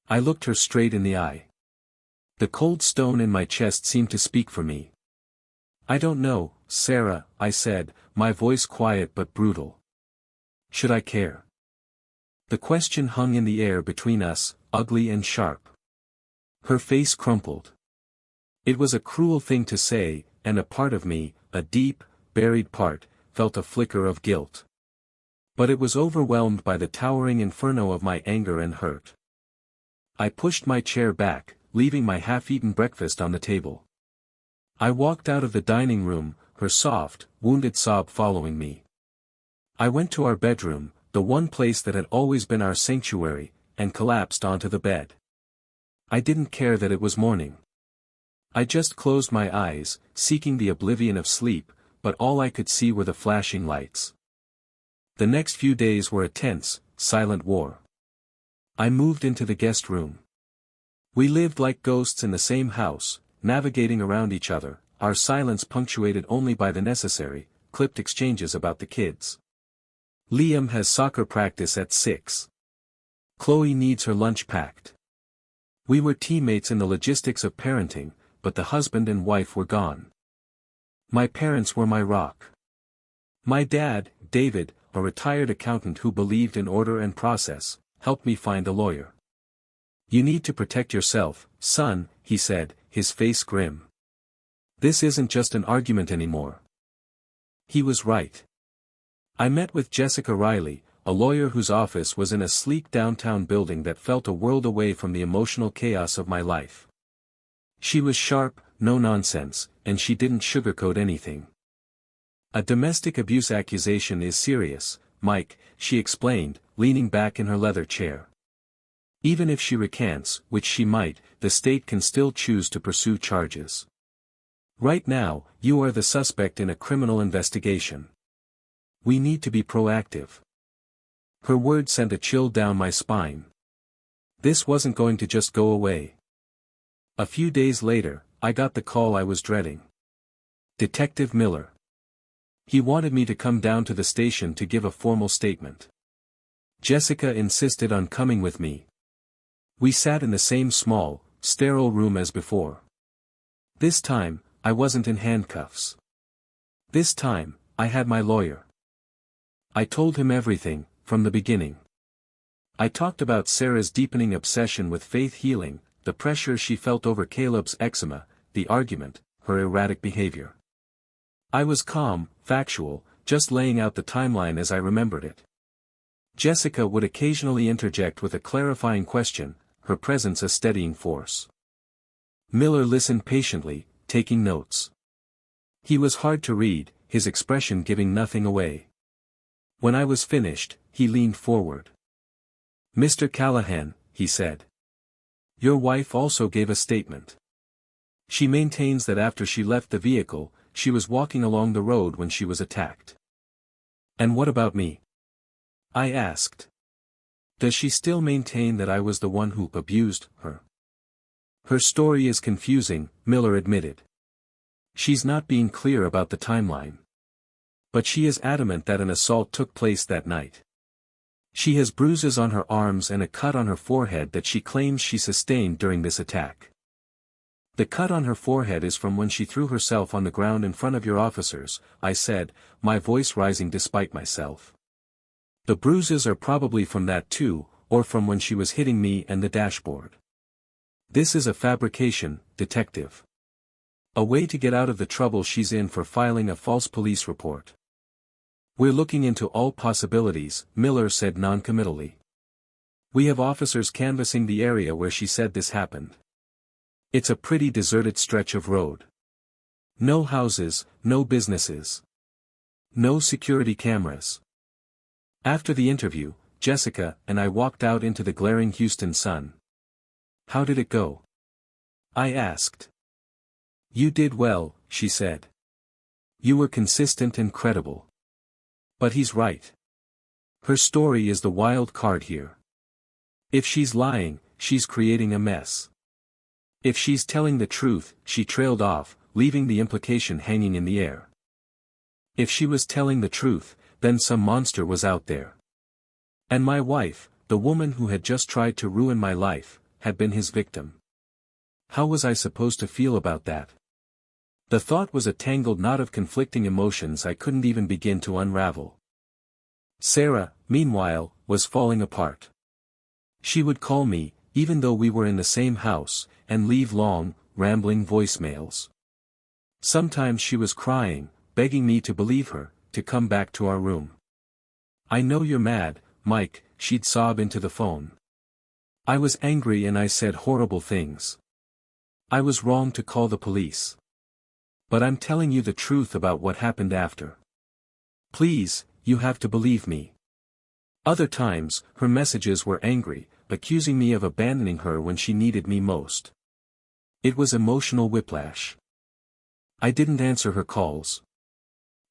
I looked her straight in the eye. The cold stone in my chest seemed to speak for me. "I don't know, Sarah," I said, my voice quiet but brutal. "Should I care?" The question hung in the air between us, ugly and sharp. Her face crumpled. It was a cruel thing to say, and a part of me, a deep, buried part, felt a flicker of guilt. But it was overwhelmed by the towering inferno of my anger and hurt. I pushed my chair back, leaving my half-eaten breakfast on the table. I walked out of the dining room, her soft, wounded sob following me. I went to our bedroom, the one place that had always been our sanctuary, and collapsed onto the bed. I didn't care that it was morning. I just closed my eyes, seeking the oblivion of sleep, but all I could see were the flashing lights. The next few days were a tense, silent war. I moved into the guest room. We lived like ghosts in the same house, navigating around each other, our silence punctuated only by the necessary, clipped exchanges about the kids. "Liam has soccer practice at 6. Chloe needs her lunch packed." We were teammates in the logistics of parenting, but the husband and wife were gone. My parents were my rock. My dad, David, a retired accountant who believed in order and process, helped me find a lawyer. "You need to protect yourself, son," he said, his face grim. "This isn't just an argument anymore." He was right. I met with Jessica Riley, a lawyer whose office was in a sleek downtown building that felt a world away from the emotional chaos of my life. She was sharp, no nonsense, and she didn't sugarcoat anything. "A domestic abuse accusation is serious, Mike," she explained, leaning back in her leather chair. "Even if she recants, which she might, the state can still choose to pursue charges. Right now, you are the suspect in a criminal investigation. We need to be proactive." Her words sent a chill down my spine. This wasn't going to just go away. A few days later, I got the call I was dreading. Detective Miller. He wanted me to come down to the station to give a formal statement. Jessica insisted on coming with me. We sat in the same small, sterile room as before. This time, I wasn't in handcuffs. This time, I had my lawyer. I told him everything, from the beginning. I talked about Sarah's deepening obsession with faith healing, the pressure she felt over Caleb's eczema, the argument, her erratic behavior. I was calm, factual, just laying out the timeline as I remembered it. Jessica would occasionally interject with a clarifying question, her presence a steadying force. Miller listened patiently, taking notes. He was hard to read, his expression giving nothing away. When I was finished, he leaned forward. "Mr. Callahan," he said. "Your wife also gave a statement. She maintains that after she left the vehicle, she was walking along the road when she was attacked." "And what about me?" I asked. "Does she still maintain that I was the one who abused her?" "Her story is confusing," Miller admitted. "She's not being clear about the timeline. But she is adamant that an assault took place that night. She has bruises on her arms and a cut on her forehead that she claims she sustained during this attack. The cut on her forehead is from when she threw herself on the ground in front of your officers," I said, my voice rising despite myself. "The bruises are probably from that too, or from when she was hitting me and the dashboard. This is a fabrication, detective. A way to get out of the trouble she's in for filing a false police report." "We're looking into all possibilities," Miller said noncommittally. "We have officers canvassing the area where she said this happened. It's a pretty deserted stretch of road. No houses, no businesses. No security cameras." After the interview, Jessica and I walked out into the glaring Houston sun. "How did it go?" I asked. "You did well," she said. "You were consistent and credible. But he's right. Her story is the wild card here. If she's lying, she's creating a mess. If she's telling the truth," she trailed off, leaving the implication hanging in the air. "If she was telling the truth, then some monster was out there. And my wife, the woman who had just tried to ruin my life, had been his victim. How was I supposed to feel about that?" The thought was a tangled knot of conflicting emotions I couldn't even begin to unravel. Sarah, meanwhile, was falling apart. She would call me, even though we were in the same house, and leave long, rambling voicemails. Sometimes she was crying, begging me to believe her, to come back to our room. "I know you're mad, Mike," she'd sob into the phone. I was angry and I said horrible things. I was wrong to call the police. But I'm telling you the truth about what happened after. Please, you have to believe me. Other times, her messages were angry, accusing me of abandoning her when she needed me most. It was emotional whiplash. I didn't answer her calls.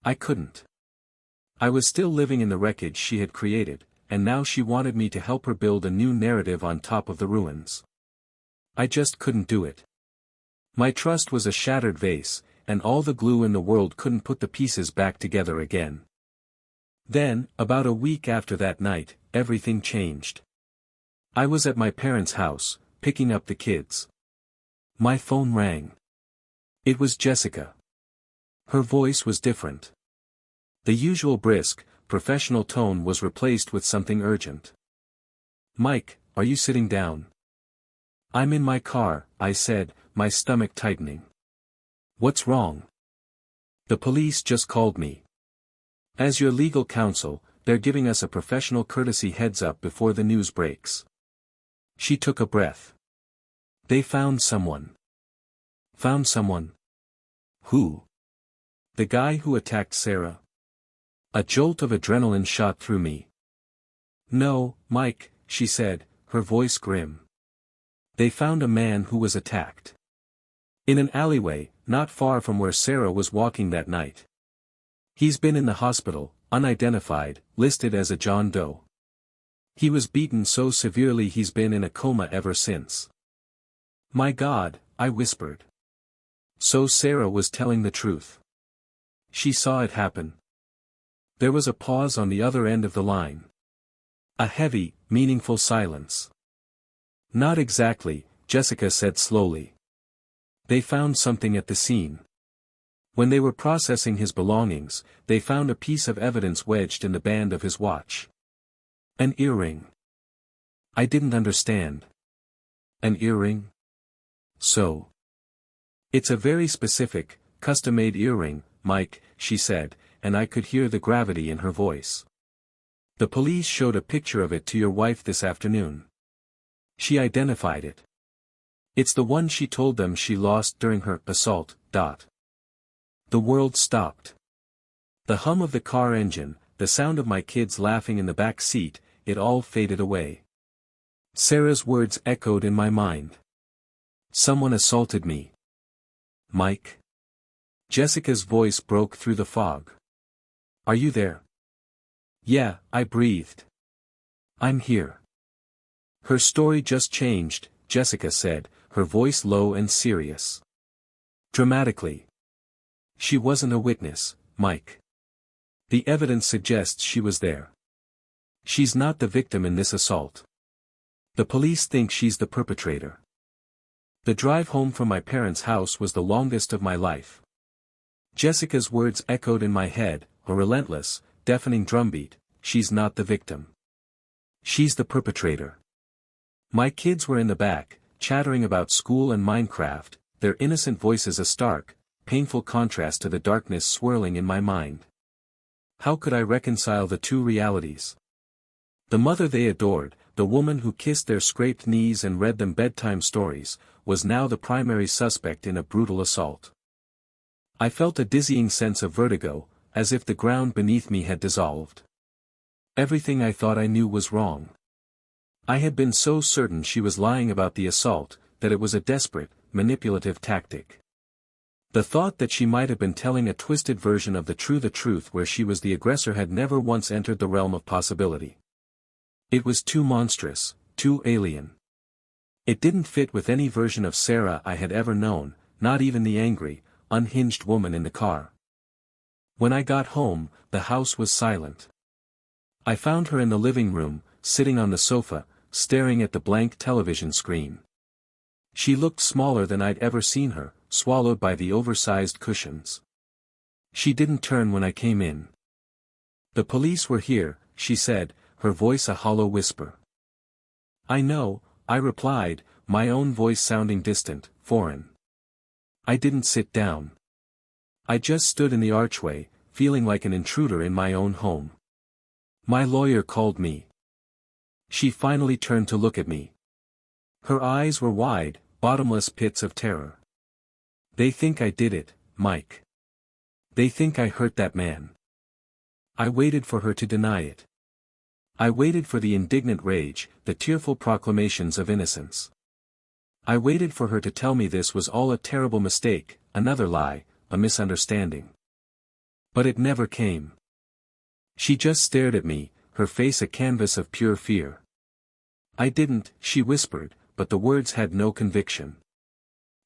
I couldn't. I was still living in the wreckage she had created, and now she wanted me to help her build a new narrative on top of the ruins. I just couldn't do it. My trust was a shattered vase, and all the glue in the world couldn't put the pieces back together again. Then, about a week after that night, everything changed. I was at my parents' house, picking up the kids. My phone rang. It was Jessica. Her voice was different. The usual brisk, professional tone was replaced with something urgent. "Mike, are you sitting down?" "I'm in my car," I said, my stomach tightening. "What's wrong?" "The police just called me. As your legal counsel, they're giving us a professional courtesy heads-up before the news breaks." She took a breath. "They found someone." "Found someone? Who?" "The guy who attacked Sarah." A jolt of adrenaline shot through me. "No, Mike," she said, her voice grim. "They found a man who was attacked. In an alleyway, not far from where Sarah was walking that night. He's been in the hospital, unidentified, listed as a John Doe. He was beaten so severely he's been in a coma ever since." "My God," I whispered. So Sarah was telling the truth. She saw it happen. There was a pause on the other end of the line. A heavy, meaningful silence. "Not exactly," Jessica said slowly. They found something at the scene. When they were processing his belongings, they found a piece of evidence wedged in the band of his watch. An earring. I didn't understand. An earring? So. It's a very specific, custom-made earring, Mike, she said, and I could hear the gravity in her voice. The police showed a picture of it to your wife this afternoon. She identified it. It's the one she told them she lost during her assault. The world stopped. The hum of the car engine, the sound of my kids laughing in the back seat, it all faded away. Sarah's words echoed in my mind. Someone assaulted me. Mike? Jessica's voice broke through the fog. Are you there? Yeah, I breathed. I'm here. Her story just changed, Jessica said, her voice low and serious. Dramatically. She wasn't a witness, Mike. The evidence suggests she was there. She's not the victim in this assault. The police think she's the perpetrator. The drive home from my parents' house was the longest of my life. Jessica's words echoed in my head, a relentless, deafening drumbeat. She's not the victim. She's the perpetrator. My kids were in the back, chattering about school and Minecraft, their innocent voices a stark, painful contrast to the darkness swirling in my mind. How could I reconcile the two realities? The mother they adored, the woman who kissed their scraped knees and read them bedtime stories, was now the primary suspect in a brutal assault. I felt a dizzying sense of vertigo, as if the ground beneath me had dissolved. Everything I thought I knew was wrong. I had been so certain she was lying about the assault, that it was a desperate, manipulative tactic. The thought that she might have been telling a twisted version of the truth where she was the aggressor had never once entered the realm of possibility. It was too monstrous, too alien. It didn't fit with any version of Sarah I had ever known, not even the angry, unhinged woman in the car. When I got home, the house was silent. I found her in the living room, sitting on the sofa, staring at the blank television screen. She looked smaller than I'd ever seen her, swallowed by the oversized cushions. She didn't turn when I came in. The police were here, she said, her voice a hollow whisper. I know, I replied, my own voice sounding distant, foreign. I didn't sit down. I just stood in the archway, feeling like an intruder in my own home. My lawyer called me. She finally turned to look at me. Her eyes were wide, bottomless pits of terror. They think I did it, Mike. They think I hurt that man. I waited for her to deny it. I waited for the indignant rage, the tearful proclamations of innocence. I waited for her to tell me this was all a terrible mistake, another lie, a misunderstanding. But it never came. She just stared at me, her face a canvas of pure fear. I didn't, she whispered, but the words had no conviction.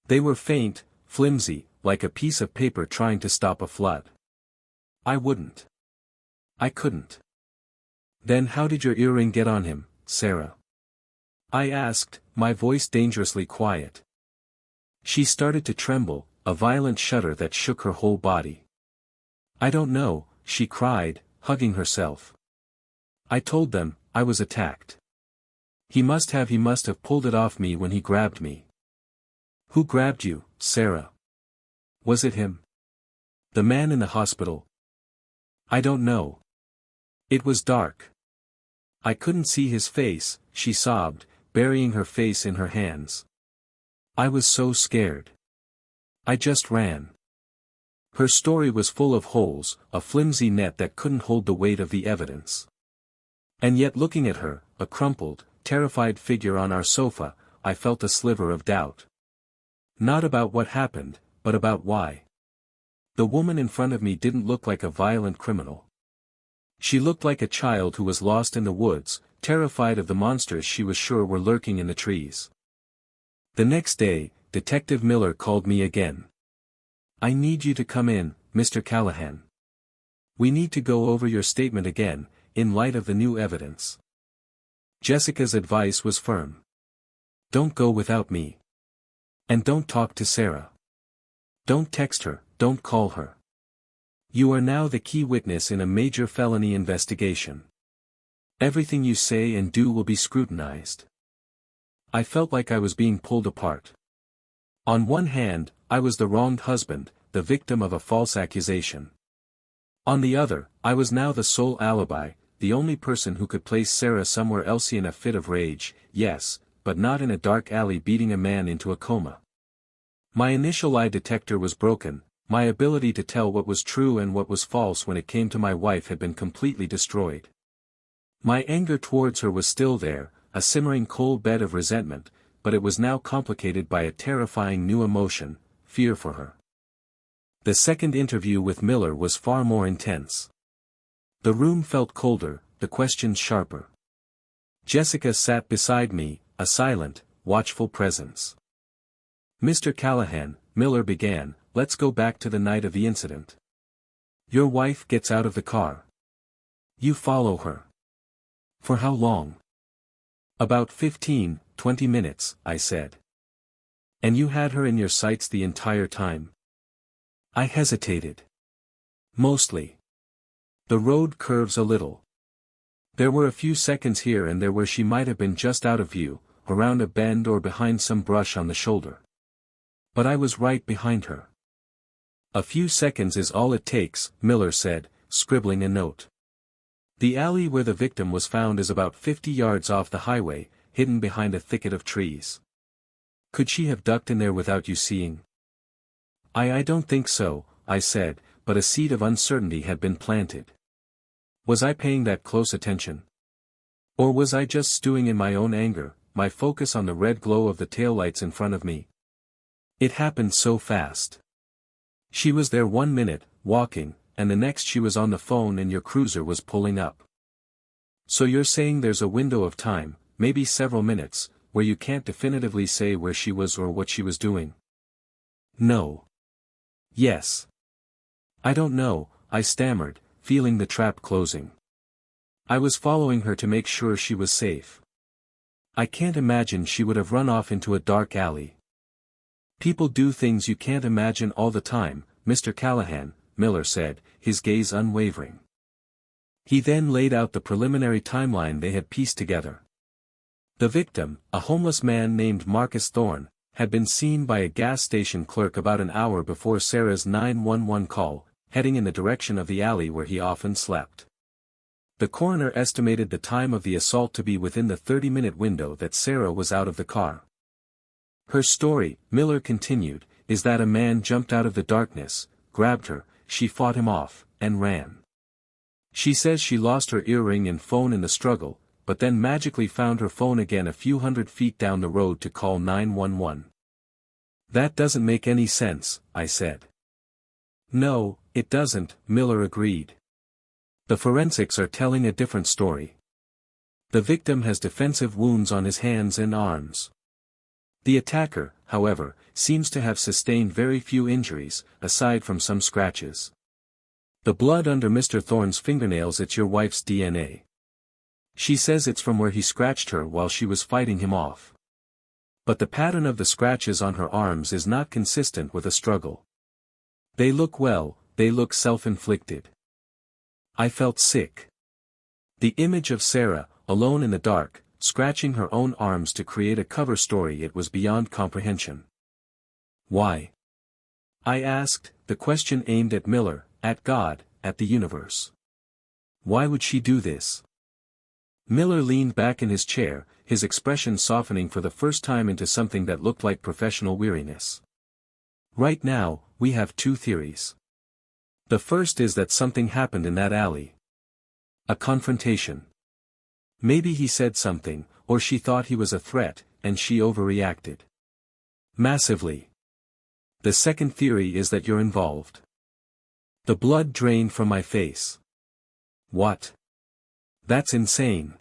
They were faint, flimsy, like a piece of paper trying to stop a flood. I wouldn't. I couldn't. Then how did your earring get on him, Sarah? I asked, my voice dangerously quiet. She started to tremble, a violent shudder that shook her whole body. I don't know, she cried, hugging herself. I told them, I was attacked. He must have pulled it off me when he grabbed me. Who grabbed you, Sarah? Was it him? The man in the hospital? I don't know. It was dark. I couldn't see his face, she sobbed, burying her face in her hands. I was so scared. I just ran. Her story was full of holes, a flimsy net that couldn't hold the weight of the evidence. And yet looking at her, a crumpled, terrified figure on our sofa, I felt a sliver of doubt. Not about what happened, but about why. The woman in front of me didn't look like a violent criminal. She looked like a child who was lost in the woods, terrified of the monsters she was sure were lurking in the trees. The next day, Detective Miller called me again. I need you to come in, Mr. Callahan. We need to go over your statement again, in light of the new evidence. Jessica's advice was firm. Don't go without me. And don't talk to Sarah. Don't text her, don't call her. You are now the key witness in a major felony investigation. Everything you say and do will be scrutinized. I felt like I was being pulled apart. On one hand, I was the wronged husband, the victim of a false accusation. On the other, I was now the sole alibi, the only person who could place Sarah somewhere else in a fit of rage, yes, but not in a dark alley beating a man into a coma. My initial lie detector was broken, my ability to tell what was true and what was false when it came to my wife had been completely destroyed. My anger towards her was still there, a simmering coal bed of resentment, but it was now complicated by a terrifying new emotion, fear for her. The second interview with Miller was far more intense. The room felt colder, the questions sharper. Jessica sat beside me, a silent, watchful presence. "Mr. Callahan," Miller began, "let's go back to the night of the incident. Your wife gets out of the car. You follow her. For how long?" "About 15-20 minutes," I said. "And you had her in your sights the entire time?" I hesitated. "Mostly. The road curves a little. There were a few seconds here and there where she might have been just out of view, around a bend or behind some brush on the shoulder. But I was right behind her." "A few seconds is all it takes," Miller said, scribbling a note. "The alley where the victim was found is about 50 yards off the highway, hidden behind a thicket of trees. Could she have ducked in there without you seeing?" I don't think so," I said, but a seed of uncertainty had been planted. Was I paying that close attention? Or was I just stewing in my own anger, my focus on the red glow of the taillights in front of me? It happened so fast. She was there 1 minute, walking, and the next she was on the phone and your cruiser was pulling up. So you're saying there's a window of time, maybe several minutes, where you can't definitively say where she was or what she was doing? No. Yes. I don't know, I stammered, feeling the trap closing. I was following her to make sure she was safe. I can't imagine she would have run off into a dark alley. People do things you can't imagine all the time, Mr. Callahan, Miller said, his gaze unwavering. He then laid out the preliminary timeline they had pieced together. The victim, a homeless man named Marcus Thorne, had been seen by a gas station clerk about an hour before Sarah's 911 call, heading in the direction of the alley where he often slept. The coroner estimated the time of the assault to be within the 30-minute window that Sarah was out of the car. Her story, Miller continued, is that a man jumped out of the darkness, grabbed her, she fought him off, and ran. She says she lost her earring and phone in the struggle, but then magically found her phone again a few hundred feet down the road to call 911. That doesn't make any sense, I said. No, it doesn't, Miller agreed. The forensics are telling a different story. The victim has defensive wounds on his hands and arms. The attacker, however, seems to have sustained very few injuries, aside from some scratches. The blood under Mr. Thorne's fingernails, it's your wife's DNA. She says it's from where he scratched her while she was fighting him off. But the pattern of the scratches on her arms is not consistent with a struggle. They look self-inflicted. I felt sick. The image of Sarah, alone in the dark, scratching her own arms to create a cover story, it was beyond comprehension. Why? I asked, the question aimed at Miller, at God, at the universe. Why would she do this? Miller leaned back in his chair, his expression softening for the first time into something that looked like professional weariness. Right now, we have two theories. The first is that something happened in that alley. A confrontation. Maybe he said something, or she thought he was a threat, and she overreacted. Massively. The second theory is that you're involved. The blood drained from my face. What? That's insane.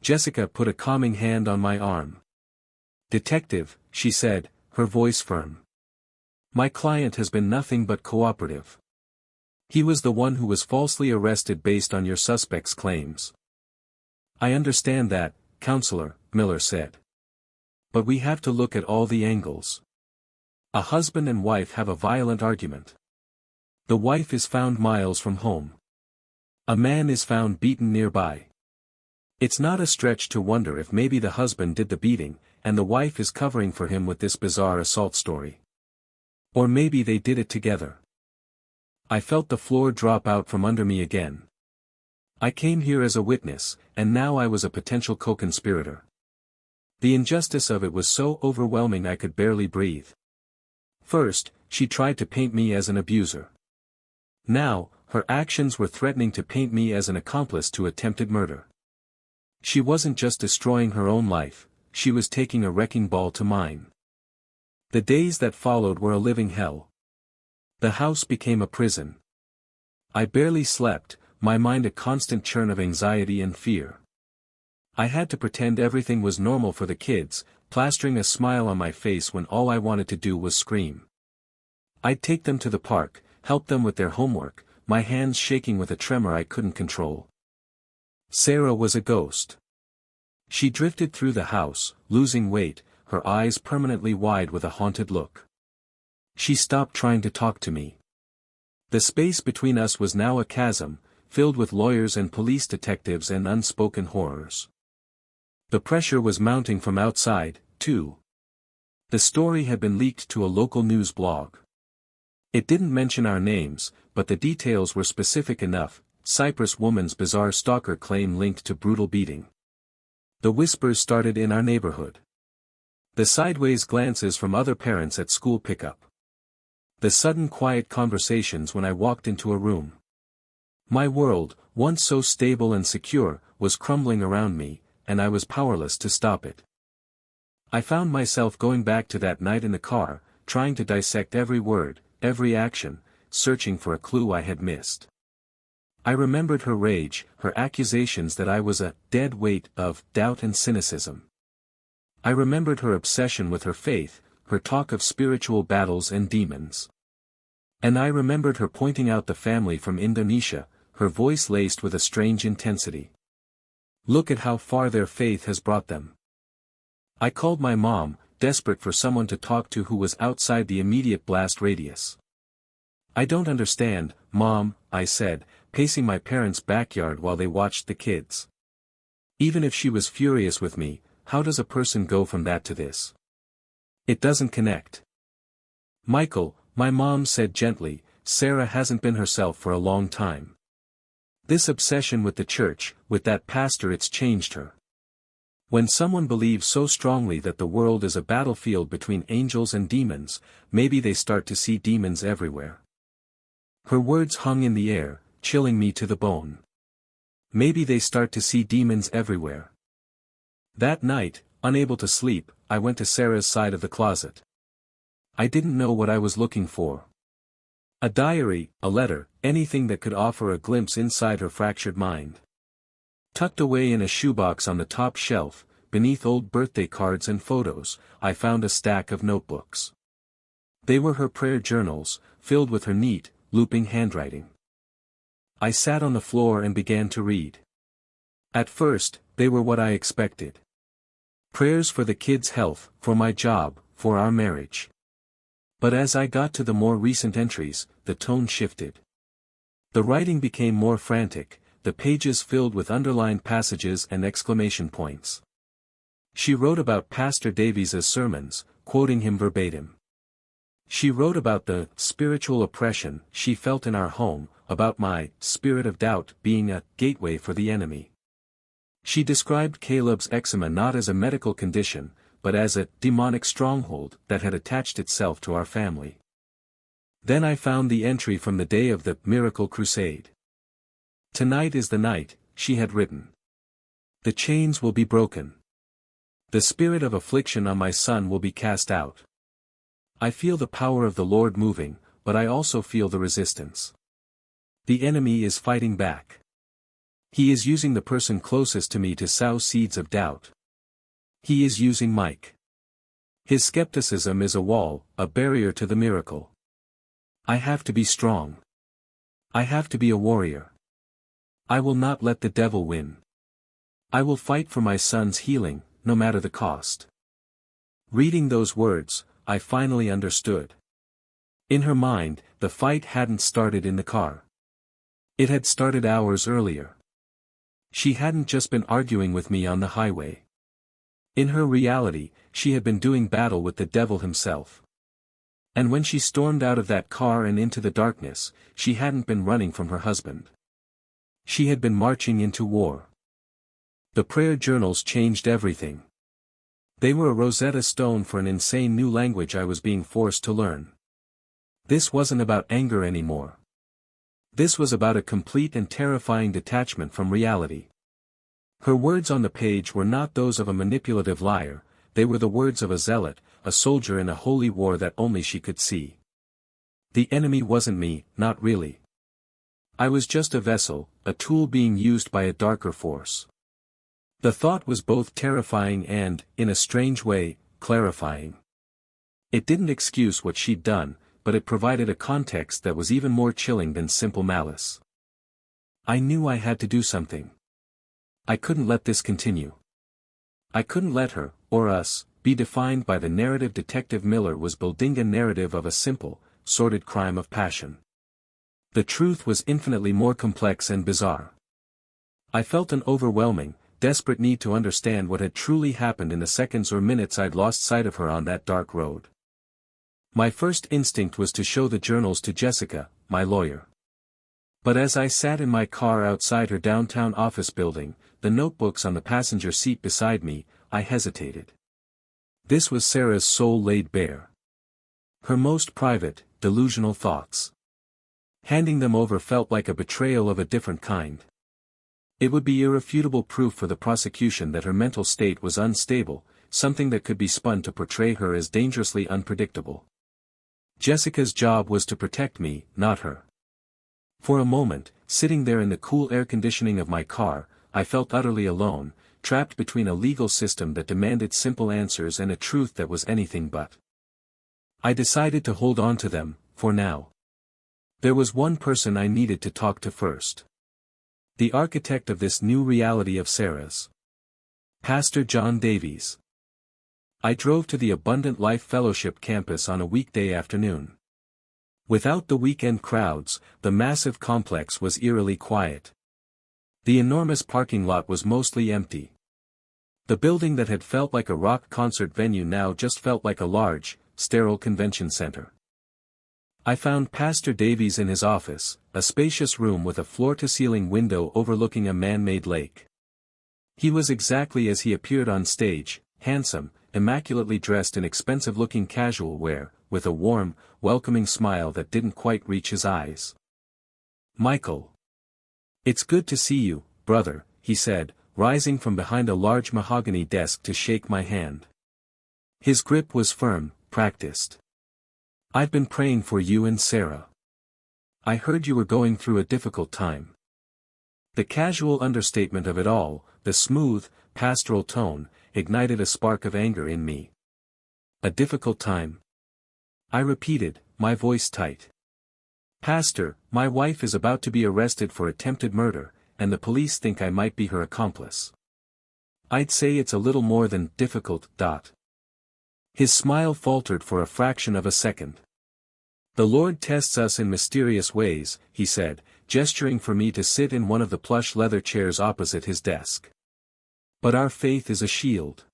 Jessica put a calming hand on my arm. Detective, she said, her voice firm. My client has been nothing but cooperative. He was the one who was falsely arrested based on your suspect's claims. I understand that, Counselor, Miller said. But we have to look at all the angles. A husband and wife have a violent argument. The wife is found miles from home. A man is found beaten nearby. It's not a stretch to wonder if maybe the husband did the beating, and the wife is covering for him with this bizarre assault story. Or maybe they did it together. I felt the floor drop out from under me again. I came here as a witness, and now I was a potential co-conspirator. The injustice of it was so overwhelming I could barely breathe. First, she tried to paint me as an abuser. Now, her actions were threatening to paint me as an accomplice to attempted murder. She wasn't just destroying her own life, she was taking a wrecking ball to mine. The days that followed were a living hell. The house became a prison. I barely slept, my mind a constant churn of anxiety and fear. I had to pretend everything was normal for the kids, plastering a smile on my face when all I wanted to do was scream. I'd take them to the park, help them with their homework, my hands shaking with a tremor I couldn't control. Sarah was a ghost. She drifted through the house, losing weight, her eyes permanently wide with a haunted look. She stopped trying to talk to me. The space between us was now a chasm, filled with lawyers and police detectives and unspoken horrors. The pressure was mounting from outside, too. The story had been leaked to a local news blog. It didn't mention our names, but the details were specific enough: Cyprus woman's bizarre stalker claim linked to brutal beating. The whispers started in our neighborhood. The sideways glances from other parents at school pickup. The sudden quiet conversations when I walked into a room. My world, once so stable and secure, was crumbling around me, and I was powerless to stop it. I found myself going back to that night in the car, trying to dissect every word, every action, searching for a clue I had missed. I remembered her rage, her accusations that I was a dead weight of doubt and cynicism. I remembered her obsession with her faith, her talk of spiritual battles and demons. And I remembered her pointing out the family from Indonesia, her voice laced with a strange intensity. Look at how far their faith has brought them. I called my mom, desperate for someone to talk to who was outside the immediate blast radius. I don't understand, Mom, I said, pacing my parents' backyard while they watched the kids. Even if she was furious with me, how does a person go from that to this? It doesn't connect. Michael, my mom said gently, Sarah hasn't been herself for a long time. This obsession with the church, with that pastor, it's changed her. When someone believes so strongly that the world is a battlefield between angels and demons, maybe they start to see demons everywhere. Her words hung in the air, chilling me to the bone. Maybe they start to see demons everywhere. That night, unable to sleep, I went to Sarah's side of the closet. I didn't know what I was looking for. A diary, a letter, anything that could offer a glimpse inside her fractured mind. Tucked away in a shoebox on the top shelf, beneath old birthday cards and photos, I found a stack of notebooks. They were her prayer journals, filled with her neat, looping handwriting. I sat on the floor and began to read. At first, they were what I expected. Prayers for the kids' health, for my job, for our marriage. But as I got to the more recent entries, the tone shifted. The writing became more frantic, the pages filled with underlined passages and exclamation points. She wrote about Pastor Davies's sermons, quoting him verbatim. She wrote about the spiritual oppression she felt in our home, about my spirit of doubt being a gateway for the enemy. She described Caleb's eczema not as a medical condition, but as a demonic stronghold that had attached itself to our family. Then I found the entry from the day of the Miracle Crusade. Tonight is the night, she had written. The chains will be broken. The spirit of affliction on my son will be cast out. I feel the power of the Lord moving, but I also feel the resistance. The enemy is fighting back. He is using the person closest to me to sow seeds of doubt. He is using Mike. His skepticism is a wall, a barrier to the miracle. I have to be strong. I have to be a warrior. I will not let the devil win. I will fight for my son's healing, no matter the cost. Reading those words, I finally understood. In her mind, the fight hadn't started in the car. It had started hours earlier. She hadn't just been arguing with me on the highway. In her reality, she had been doing battle with the devil himself. And when she stormed out of that car and into the darkness, she hadn't been running from her husband. She had been marching into war. The prayer journals changed everything. They were a Rosetta Stone for an insane new language I was being forced to learn. This wasn't about anger anymore. This was about a complete and terrifying detachment from reality. Her words on the page were not those of a manipulative liar, they were the words of a zealot, a soldier in a holy war that only she could see. The enemy wasn't me, not really. I was just a vessel, a tool being used by a darker force. The thought was both terrifying and, in a strange way, clarifying. It didn't excuse what she'd done, but it provided a context that was even more chilling than simple malice. I knew I had to do something. I couldn't let this continue. I couldn't let her, or us, be defined by the narrative Detective Miller was building, a narrative of a simple, sordid crime of passion. The truth was infinitely more complex and bizarre. I felt an overwhelming, desperate need to understand what had truly happened in the seconds or minutes I'd lost sight of her on that dark road. My first instinct was to show the journals to Jessica, my lawyer. But as I sat in my car outside her downtown office building, the notebooks on the passenger seat beside me, I hesitated. This was Sarah's soul laid bare. Her most private, delusional thoughts. Handing them over felt like a betrayal of a different kind. It would be irrefutable proof for the prosecution that her mental state was unstable, something that could be spun to portray her as dangerously unpredictable. Jessica's job was to protect me, not her. For a moment, sitting there in the cool air conditioning of my car, I felt utterly alone, trapped between a legal system that demanded simple answers and a truth that was anything but. I decided to hold on to them, for now. There was one person I needed to talk to first. The architect of this new reality of Sarah's. Pastor John Davies. I drove to the Abundant Life Fellowship campus on a weekday afternoon. Without the weekend crowds, the massive complex was eerily quiet. The enormous parking lot was mostly empty. The building that had felt like a rock concert venue now just felt like a large, sterile convention center. I found Pastor Davies in his office, a spacious room with a floor-to-ceiling window overlooking a man-made lake. He was exactly as he appeared on stage, handsome, immaculately dressed in expensive-looking casual wear, with a warm, welcoming smile that didn't quite reach his eyes. "Michael. It's good to see you, brother," he said, rising from behind a large mahogany desk to shake my hand. His grip was firm, practiced. "I've been praying for you and Sarah. I heard you were going through a difficult time." The casual understatement of it all, the smooth, pastoral tone, ignited a spark of anger in me. "A difficult time?" I repeated, my voice tight. "Pastor, my wife is about to be arrested for attempted murder, and the police think I might be her accomplice. I'd say it's a little more than difficult. His smile faltered for a fraction of a second. "The Lord tests us in mysterious ways," he said, gesturing for me to sit in one of the plush leather chairs opposite his desk. "But our faith is a shield.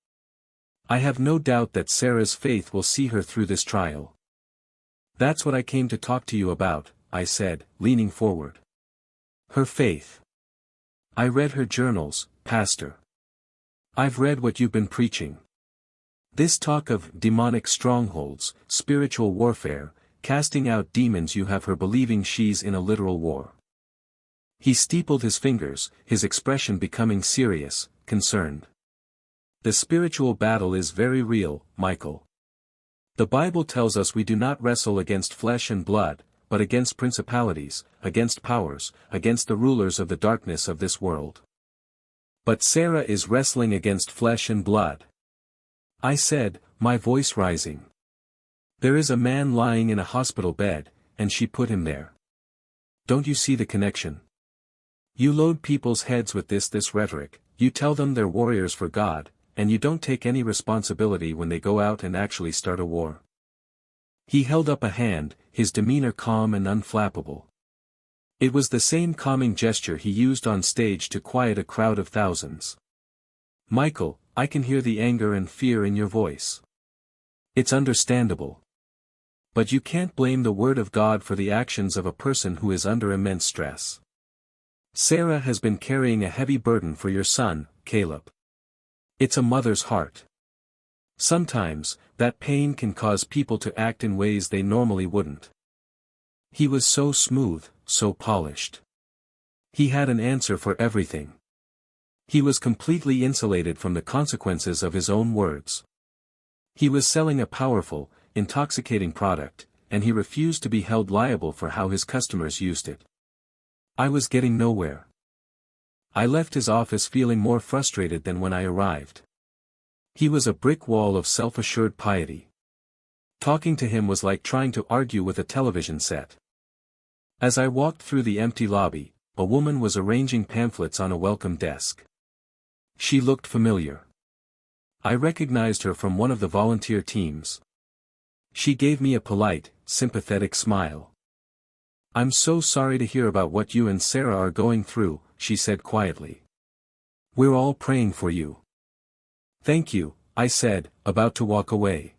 I have no doubt that Sarah's faith will see her through this trial." "That's what I came to talk to you about," I said, leaning forward. "Her faith. I read her journals, Pastor. I've read what you've been preaching. This talk of demonic strongholds, spiritual warfare, casting out demons, you have her believing she's in a literal war." He steepled his fingers, his expression becoming serious, concerned. "The spiritual battle is very real, Michael. The Bible tells us we do not wrestle against flesh and blood, but against principalities, against powers, against the rulers of the darkness of this world. But Sarah is wrestling against flesh and blood," I said, my voice rising. "There is a man lying in a hospital bed, and she put him there. Don't you see the connection? You load people's heads with this rhetoric, you tell them they're warriors for God, and you don't take any responsibility when they go out and actually start a war. He held up a hand, his demeanor calm and unflappable. It was the same calming gesture he used on stage to quiet a crowd of thousands. Michael, I can hear the anger and fear in your voice. It's understandable. But you can't blame the Word of God for the actions of a person who is under immense stress. Sarah has been carrying a heavy burden for your son, Caleb. It's a mother's heart. Sometimes, that pain can cause people to act in ways they normally wouldn't. He was so smooth, so polished. He had an answer for everything. He was completely insulated from the consequences of his own words. He was selling a powerful, intoxicating product, and he refused to be held liable for how his customers used it. I was getting nowhere. I left his office feeling more frustrated than when I arrived. He was a brick wall of self-assured piety. Talking to him was like trying to argue with a television set. As I walked through the empty lobby, a woman was arranging pamphlets on a welcome desk. She looked familiar. I recognized her from one of the volunteer teams. She gave me a polite, sympathetic smile. "I'm so sorry to hear about what you and Sarah are going through," she said quietly. "We're all praying for you." "Thank you," I said, about to walk away.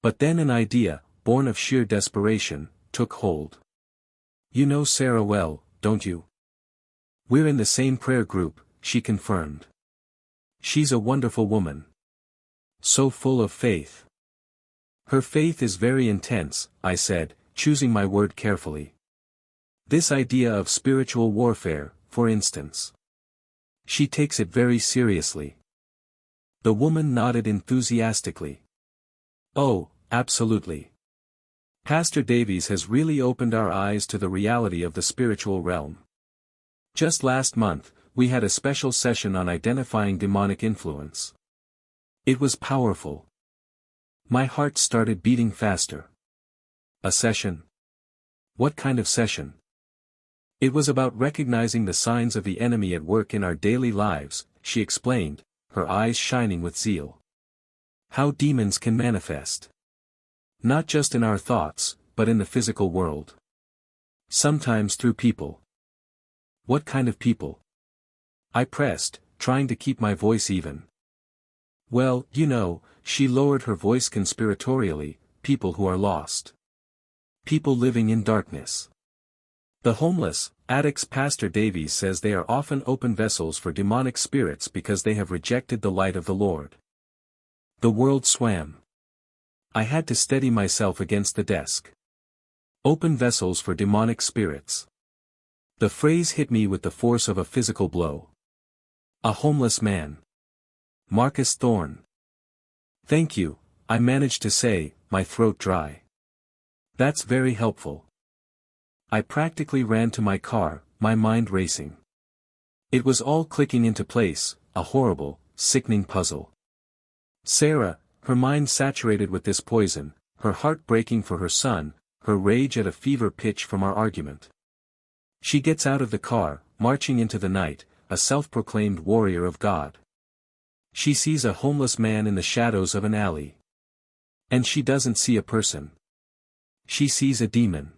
But then an idea, born of sheer desperation, took hold. "You know Sarah well, don't you?" "We're in the same prayer group," she confirmed. "She's a wonderful woman. So full of faith." "Her faith is very intense," I said, choosing my word carefully. "This idea of spiritual warfare, for instance. She takes it very seriously." The woman nodded enthusiastically. "Oh, absolutely. Pastor Davies has really opened our eyes to the reality of the spiritual realm. Just last month, we had a special session on identifying demonic influence. It was powerful. My heart started beating faster. A session? What kind of session? It was about recognizing the signs of the enemy at work in our daily lives, she explained, her eyes shining with zeal. How demons can manifest. Not just in our thoughts, but in the physical world. Sometimes through people. What kind of people? I pressed, trying to keep my voice even. Well, you know, she lowered her voice conspiratorially, people who are lost. People living in darkness. The homeless, addicts. Pastor Davies says they are often open vessels for demonic spirits because they have rejected the light of the Lord. The world swam. I had to steady myself against the desk. Open vessels for demonic spirits. The phrase hit me with the force of a physical blow. A homeless man. Marcus Thorne. "Thank you," I managed to say, my throat dry. "That's very helpful." I practically ran to my car, my mind racing. It was all clicking into place, a horrible, sickening puzzle. Sarah, her mind saturated with this poison, her heart breaking for her son, her rage at a fever pitch from our argument. She gets out of the car, marching into the night, a self-proclaimed warrior of God. She sees a homeless man in the shadows of an alley. And she doesn't see a person. She sees a demon.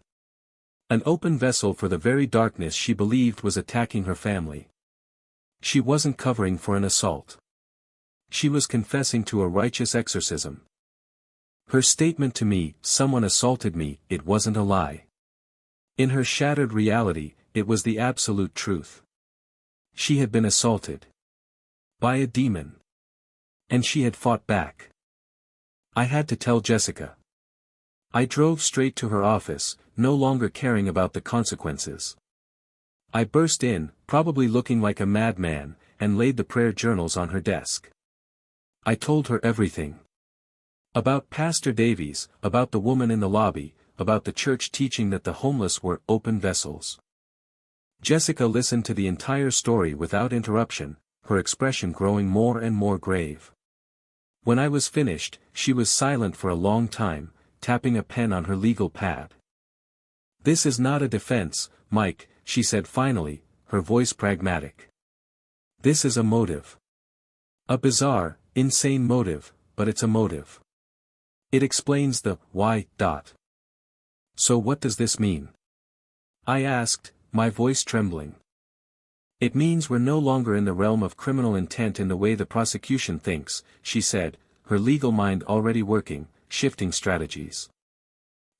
An open vessel for the very darkness she believed was attacking her family. She wasn't covering for an assault. She was confessing to a righteous exorcism. Her statement to me, "Someone assaulted me," it wasn't a lie. In her shattered reality, it was the absolute truth. She had been assaulted. By a demon. And she had fought back. I had to tell Jessica. I drove straight to her office, no longer caring about the consequences. I burst in, probably looking like a madman, and laid the prayer journals on her desk. I told her everything. About Pastor Davies, about the woman in the lobby, about the church teaching that the homeless were open vessels. Jessica listened to the entire story without interruption, her expression growing more and more grave. When I was finished, she was silent for a long time, tapping a pen on her legal pad. "This is not a defense, Mike," she said finally, her voice pragmatic. "This is a motive. A bizarre, insane motive, but it's a motive. It explains the why. So what does this mean? I asked, my voice trembling. It means we're no longer in the realm of criminal intent in the way the prosecution thinks, she said, her legal mind already working, shifting strategies.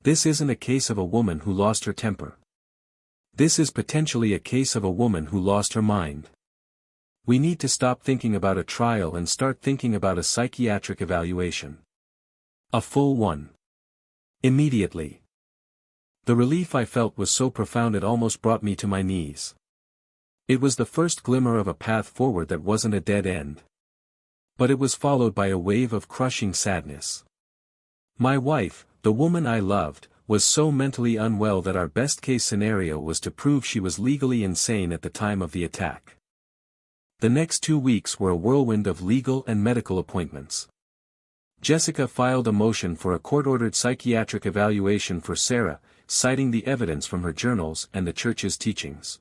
This isn't a case of a woman who lost her temper. This is potentially a case of a woman who lost her mind. We need to stop thinking about a trial and start thinking about a psychiatric evaluation. A full one. Immediately. The relief I felt was so profound it almost brought me to my knees. It was the first glimmer of a path forward that wasn't a dead end. But it was followed by a wave of crushing sadness. My wife, the woman I loved, was so mentally unwell that our best-case scenario was to prove she was legally insane at the time of the attack. The next 2 weeks were a whirlwind of legal and medical appointments. Jessica filed a motion for a court-ordered psychiatric evaluation for Sarah, citing the evidence from her journals and the church's teachings.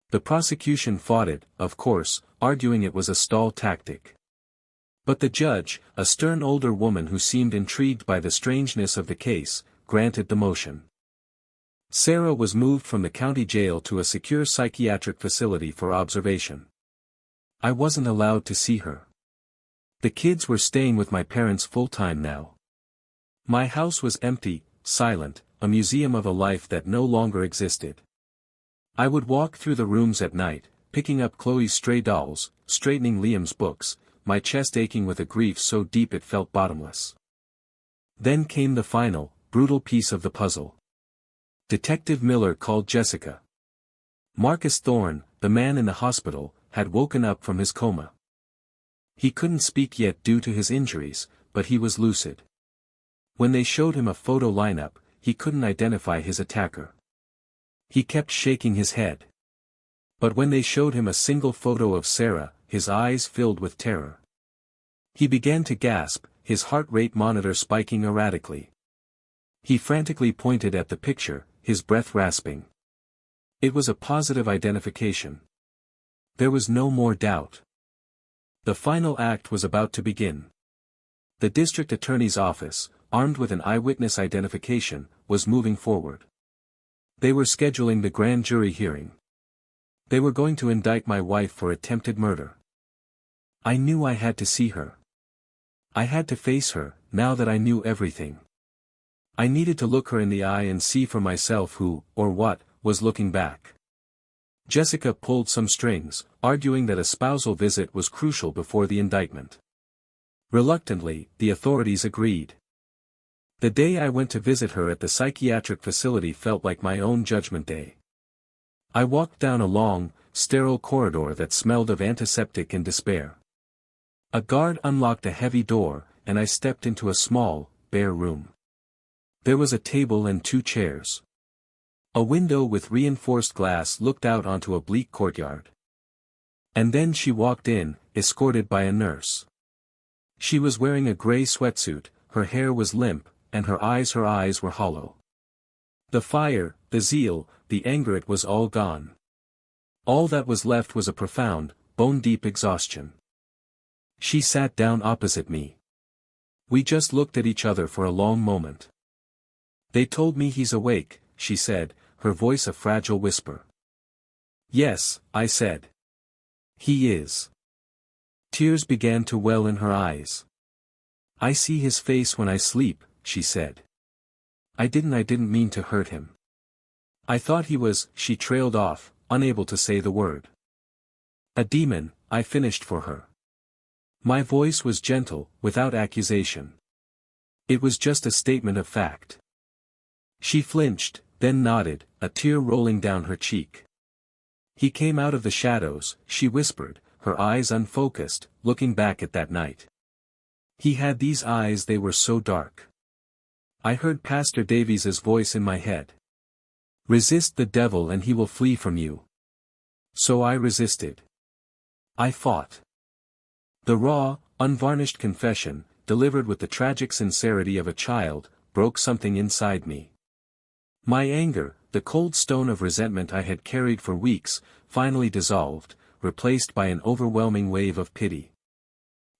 The prosecution fought it, of course, arguing it was a stall tactic. But the judge, a stern older woman who seemed intrigued by the strangeness of the case, granted the motion. Sarah was moved from the county jail to a secure psychiatric facility for observation. I wasn't allowed to see her. The kids were staying with my parents full-time now. My house was empty, silent, a museum of a life that no longer existed. I would walk through the rooms at night, picking up Chloe's stray dolls, straightening Liam's books, my chest aching with a grief so deep it felt bottomless. Then came the final, brutal piece of the puzzle. Detective Miller called Jessica. Marcus Thorne, the man in the hospital, had woken up from his coma. He couldn't speak yet due to his injuries, but he was lucid. When they showed him a photo lineup, he couldn't identify his attacker. He kept shaking his head. But when they showed him a single photo of Sarah, his eyes filled with terror. He began to gasp, his heart rate monitor spiking erratically. He frantically pointed at the picture, his breath rasping. It was a positive identification. There was no more doubt. The final act was about to begin. The district attorney's office, armed with an eyewitness identification, was moving forward. They were scheduling the grand jury hearing. They were going to indict my wife for attempted murder. I knew I had to see her. I had to face her, now that I knew everything. I needed to look her in the eye and see for myself who, or what, was looking back. Jessica pulled some strings, arguing that a spousal visit was crucial before the indictment. Reluctantly, the authorities agreed. The day I went to visit her at the psychiatric facility felt like my own judgment day. I walked down a long, sterile corridor that smelled of antiseptic and despair. A guard unlocked a heavy door, and I stepped into a small, bare room. There was a table and 2 chairs. A window with reinforced glass looked out onto a bleak courtyard. And then she walked in, escorted by a nurse. She was wearing a gray sweatsuit, her hair was limp, and her eyes were hollow. The fire, the zeal, the anger, it was all gone. All that was left was a profound, bone-deep exhaustion. She sat down opposite me. We just looked at each other for a long moment. They told me he's awake, she said, her voice a fragile whisper. Yes, I said. He is. Tears began to well in her eyes. I see his face when I sleep, she said. I didn't mean to hurt him. I thought he was, she trailed off, unable to say the word. A demon, I finished for her. My voice was gentle, without accusation. It was just a statement of fact. She flinched, then nodded, a tear rolling down her cheek. He came out of the shadows, she whispered, her eyes unfocused, looking back at that night. He had these eyes, they were so dark. I heard Pastor Davies's voice in my head. Resist the devil and he will flee from you. So I resisted. I fought. The raw, unvarnished confession, delivered with the tragic sincerity of a child, broke something inside me. My anger, the cold stone of resentment I had carried for weeks, finally dissolved, replaced by an overwhelming wave of pity.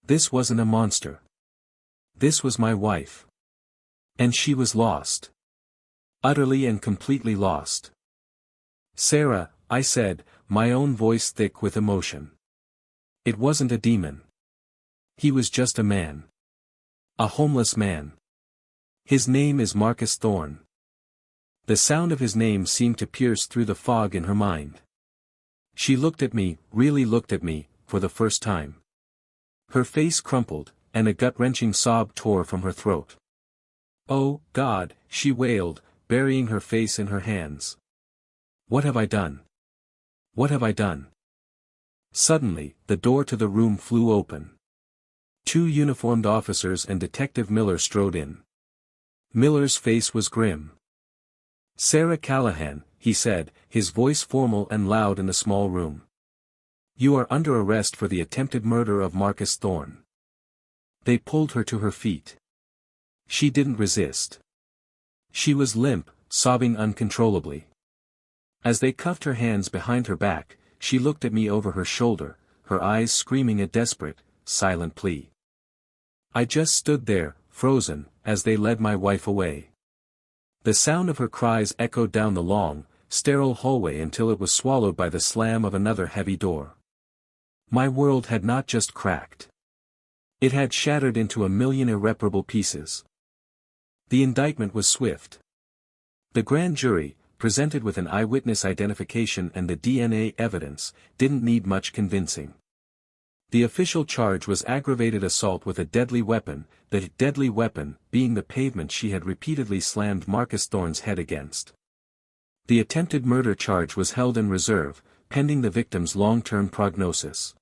This wasn't a monster. This was my wife. And she was lost. Utterly and completely lost. Sarah, I said, my own voice thick with emotion. It wasn't a demon. He was just a man. A homeless man. His name is Marcus Thorne. The sound of his name seemed to pierce through the fog in her mind. She looked at me, really looked at me, for the first time. Her face crumpled, and a gut-wrenching sob tore from her throat. "Oh, God," she wailed, burying her face in her hands. "What have I done? What have I done?" Suddenly, the door to the room flew open. 2 uniformed officers and Detective Miller strode in. Miller's face was grim. "Sarah Callahan," he said, his voice formal and loud in the small room. "You are under arrest for the attempted murder of Marcus Thorne." They pulled her to her feet. She didn't resist. She was limp, sobbing uncontrollably. As they cuffed her hands behind her back, she looked at me over her shoulder, her eyes screaming a desperate, silent plea. I just stood there, frozen, as they led my wife away. The sound of her cries echoed down the long, sterile hallway until it was swallowed by the slam of another heavy door. My world had not just cracked. It had shattered into a million irreparable pieces. The indictment was swift. The grand jury, presented with an eyewitness identification and the DNA evidence, didn't need much convincing. The official charge was aggravated assault with a deadly weapon, the deadly weapon being the pavement she had repeatedly slammed Marcus Thorne's head against. The attempted murder charge was held in reserve, pending the victim's long-term prognosis.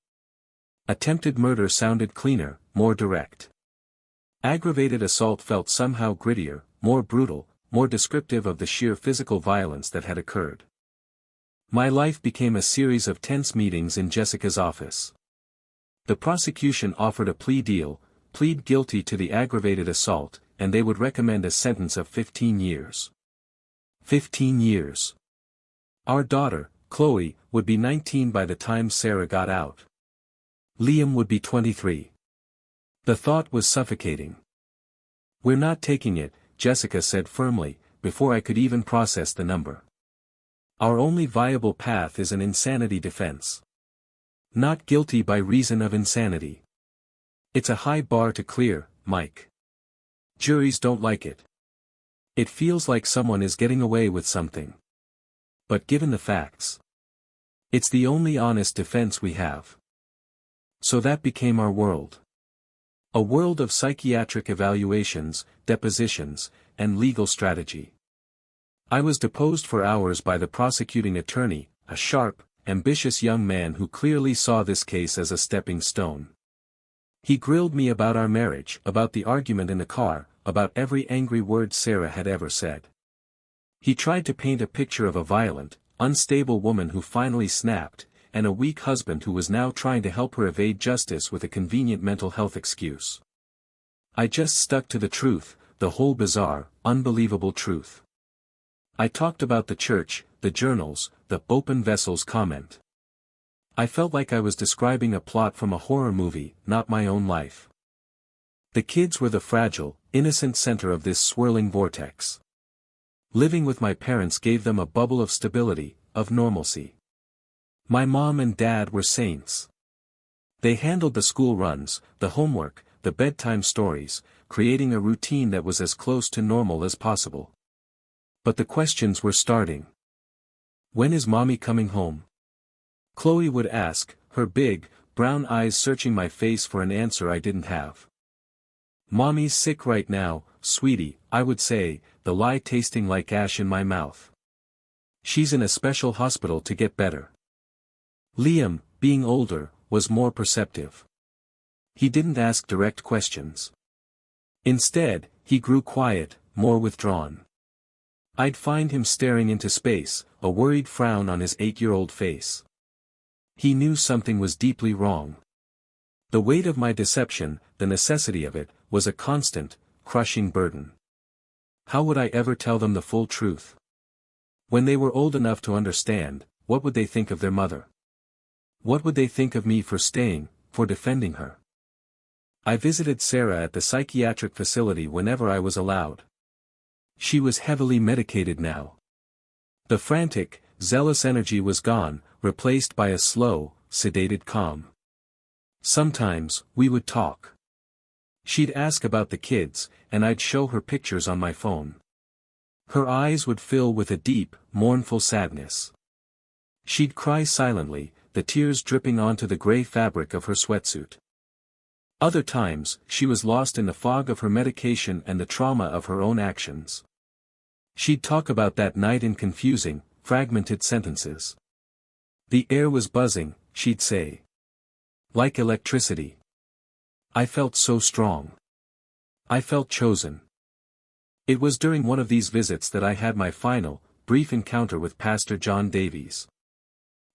Attempted murder sounded cleaner, more direct. Aggravated assault felt somehow grittier, more brutal, more descriptive of the sheer physical violence that had occurred. My life became a series of tense meetings in Jessica's office. The prosecution offered a plea deal, plead guilty to the aggravated assault, and they would recommend a sentence of 15 years. 15 years. Our daughter, Chloe, would be 19 by the time Sarah got out. Liam would be 23. The thought was suffocating. "We're not taking it," Jessica said firmly, before I could even process the number. "Our only viable path is an insanity defense. Not guilty by reason of insanity. It's a high bar to clear, Mike. Juries don't like it. It feels like someone is getting away with something. But given the facts, it's the only honest defense we have." So that became our world. A world of psychiatric evaluations, depositions, and legal strategy. I was deposed for hours by the prosecuting attorney, a sharp, ambitious young man who clearly saw this case as a stepping stone. He grilled me about our marriage, about the argument in the car, about every angry word Sarah had ever said. He tried to paint a picture of a violent, unstable woman who finally snapped, and a weak husband who was now trying to help her evade justice with a convenient mental health excuse. I just stuck to the truth, the whole bizarre, unbelievable truth. I talked about the church, the journals, the open vessels comment. I felt like I was describing a plot from a horror movie, not my own life. The kids were the fragile, innocent center of this swirling vortex. Living with my parents gave them a bubble of stability, of normalcy. My mom and dad were saints. They handled the school runs, the homework, the bedtime stories, creating a routine that was as close to normal as possible. But the questions were starting. "When is mommy coming home?" Chloe would ask, her big, brown eyes searching my face for an answer I didn't have. "Mommy's sick right now, sweetie," I would say, the lie tasting like ash in my mouth. "She's in a special hospital to get better." Liam, being older, was more perceptive. He didn't ask direct questions. Instead, he grew quiet, more withdrawn. I'd find him staring into space, a worried frown on his 8-year-old face. He knew something was deeply wrong. The weight of my deception, the necessity of it, was a constant, crushing burden. How would I ever tell them the full truth? When they were old enough to understand, what would they think of their mother? What would they think of me for staying, for defending her? I visited Sarah at the psychiatric facility whenever I was allowed. She was heavily medicated now. The frantic, zealous energy was gone, replaced by a slow, sedated calm. Sometimes, we would talk. She'd ask about the kids, and I'd show her pictures on my phone. Her eyes would fill with a deep, mournful sadness. She'd cry silently, the tears dripping onto the gray fabric of her sweatsuit. Other times, she was lost in the fog of her medication and the trauma of her own actions. She'd talk about that night in confusing, fragmented sentences. The air was buzzing, she'd say. Like electricity. I felt so strong. I felt chosen. It was during one of these visits that I had my final, brief encounter with Pastor John Davies.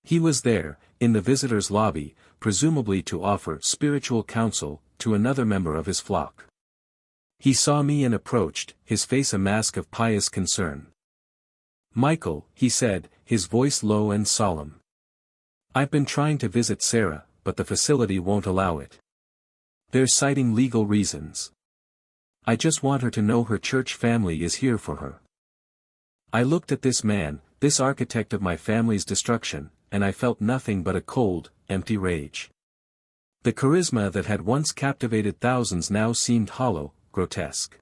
He was there, in the visitor's lobby, presumably to offer spiritual counsel to another member of his flock. He saw me and approached, his face a mask of pious concern. "Michael," he said, his voice low and solemn. "I've been trying to visit Sarah, but the facility won't allow it. They're citing legal reasons. I just want her to know her church family is here for her." I looked at this man, this architect of my family's destruction, and I felt nothing but a cold, empty rage. The charisma that had once captivated thousands now seemed hollow, grotesque.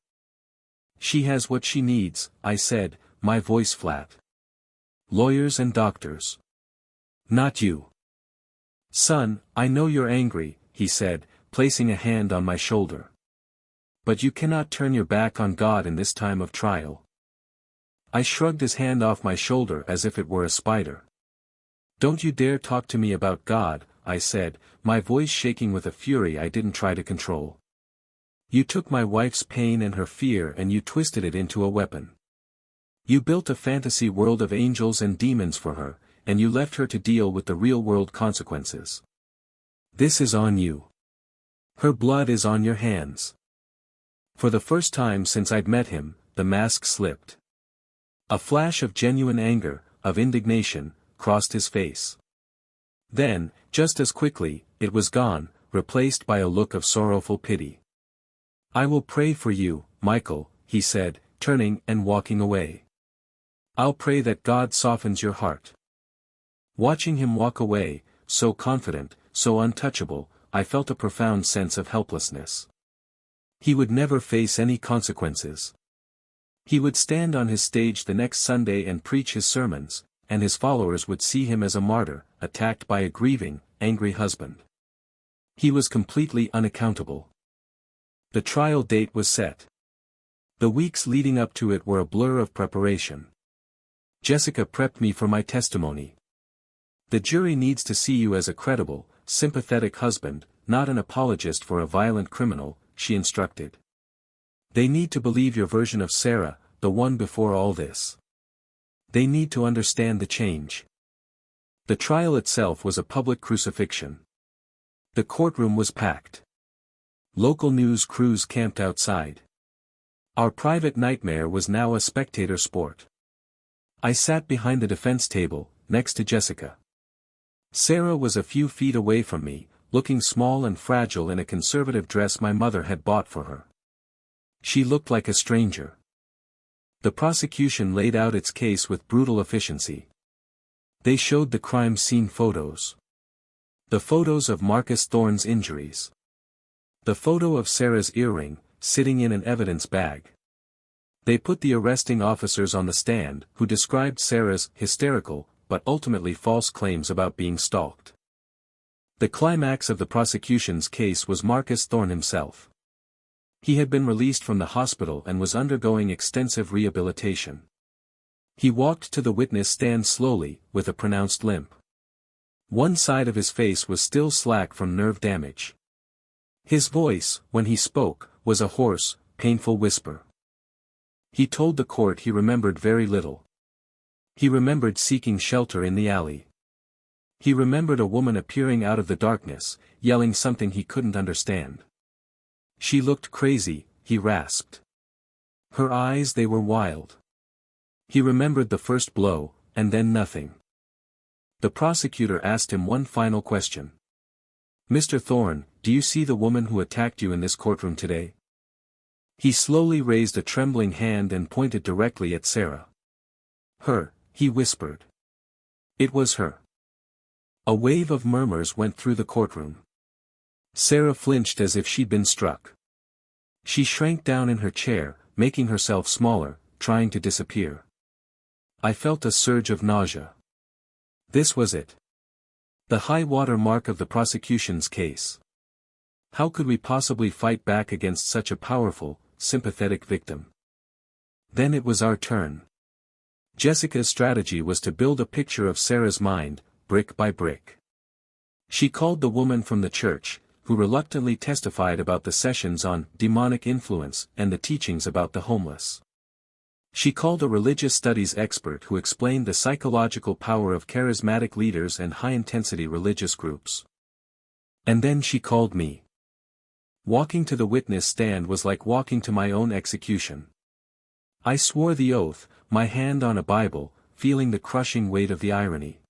"She has what she needs," I said, my voice flat. "Lawyers and doctors. Not you." "Son, I know you're angry," he said, placing a hand on my shoulder. "But you cannot turn your back on God in this time of trial." I shrugged his hand off my shoulder as if it were a spider. "Don't you dare talk to me about God," I said, my voice shaking with a fury I didn't try to control. "You took my wife's pain and her fear and you twisted it into a weapon. You built a fantasy world of angels and demons for her, and you left her to deal with the real-world consequences. This is on you. Her blood is on your hands." For the first time since I'd met him, the mask slipped. A flash of genuine anger, of indignation, crossed his face. Then, just as quickly, it was gone, replaced by a look of sorrowful pity. "I will pray for you, Michael," he said, turning and walking away. "I'll pray that God softens your heart." Watching him walk away, so confident, so untouchable, I felt a profound sense of helplessness. He would never face any consequences. He would stand on his stage the next Sunday and preach his sermons, and his followers would see him as a martyr, attacked by a grieving, angry husband. He was completely unaccountable. The trial date was set. The weeks leading up to it were a blur of preparation. Jessica prepped me for my testimony. "The jury needs to see you as a credible, sympathetic husband, not an apologist for a violent criminal," she instructed. "They need to believe your version of Sarah, the one before all this. They need to understand the change." The trial itself was a public crucifixion. The courtroom was packed. Local news crews camped outside. Our private nightmare was now a spectator sport. I sat behind the defense table, next to Jessica. Sarah was a few feet away from me, looking small and fragile in a conservative dress my mother had bought for her. She looked like a stranger. The prosecution laid out its case with brutal efficiency. They showed the crime scene photos. The photos of Marcus Thorne's injuries. The photo of Sarah's earring, sitting in an evidence bag. They put the arresting officers on the stand, who described Sarah's hysterical, but ultimately false claims about being stalked. The climax of the prosecution's case was Marcus Thorne himself. He had been released from the hospital and was undergoing extensive rehabilitation. He walked to the witness stand slowly, with a pronounced limp. One side of his face was still slack from nerve damage. His voice, when he spoke, was a hoarse, painful whisper. He told the court he remembered very little. He remembered seeking shelter in the alley. He remembered a woman appearing out of the darkness, yelling something he couldn't understand. "She looked crazy," he rasped. "Her eyes, they were wild." He remembered the first blow, and then nothing. The prosecutor asked him one final question. "Mr. Thorne, do do you see the woman who attacked you in this courtroom today? He slowly raised a trembling hand and pointed directly at Sarah. Her, he whispered. It was her. A wave of murmurs went through the courtroom. Sarah flinched as if she'd been struck. She shrank down in her chair, making herself smaller, trying to disappear. I felt a surge of nausea. This was it. The high-water mark of the prosecution's case. How could we possibly fight back against such a powerful, sympathetic victim? Then it was our turn. Jessica's strategy was to build a picture of Sarah's mind, brick by brick. She called the woman from the church, who reluctantly testified about the sessions on demonic influence and the teachings about the homeless. She called a religious studies expert who explained the psychological power of charismatic leaders and high-intensity religious groups. And then she called me. Walking to the witness stand was like walking to my own execution. I swore the oath, my hand on a Bible, feeling the crushing weight of the irony.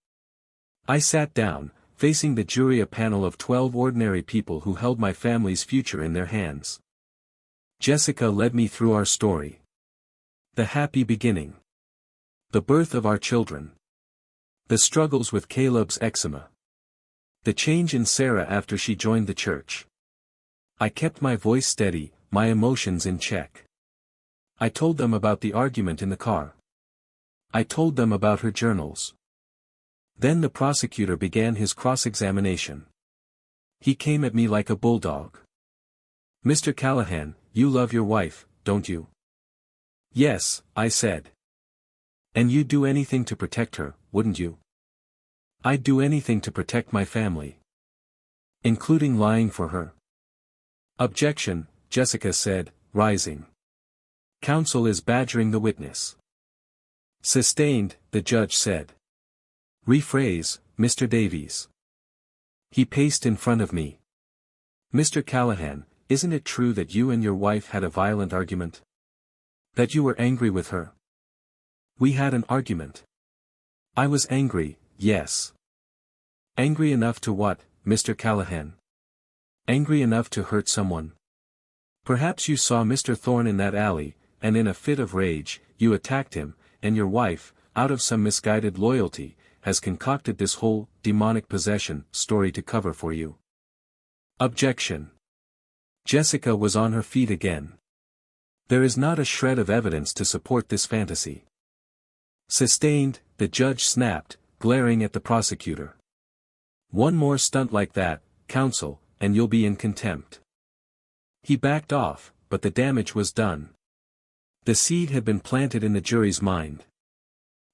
I sat down, facing the jury, a panel of 12 ordinary people who held my family's future in their hands. Jessica led me through our story. The happy beginning. The birth of our children. The struggles with Caleb's eczema. The change in Sarah after she joined the church. I kept my voice steady, my emotions in check. I told them about the argument in the car. I told them about her journals. Then the prosecutor began his cross-examination. He came at me like a bulldog. Mr. Callahan, you love your wife, don't you? Yes, I said. And you'd do anything to protect her, wouldn't you? I'd do anything to protect my family. Including lying for her. Objection, Jessica said, rising. Counsel is badgering the witness. Sustained, the judge said. Rephrase, Mr. Davies. He paced in front of me. Mr. Callahan, isn't it true that you and your wife had a violent argument? That you were angry with her? We had an argument. I was angry, yes. Angry enough to what, Mr. Callahan? Angry enough to hurt someone? Perhaps you saw Mr. Thorne in that alley, and in a fit of rage, you attacked him, and your wife, out of some misguided loyalty, has concocted this whole demonic possession story to cover for you. Objection. Jessica was on her feet again. There is not a shred of evidence to support this fantasy. Sustained, the judge snapped, glaring at the prosecutor. One more stunt like that, counsel, and you'll be in contempt. He backed off, but the damage was done. The seed had been planted in the jury's mind.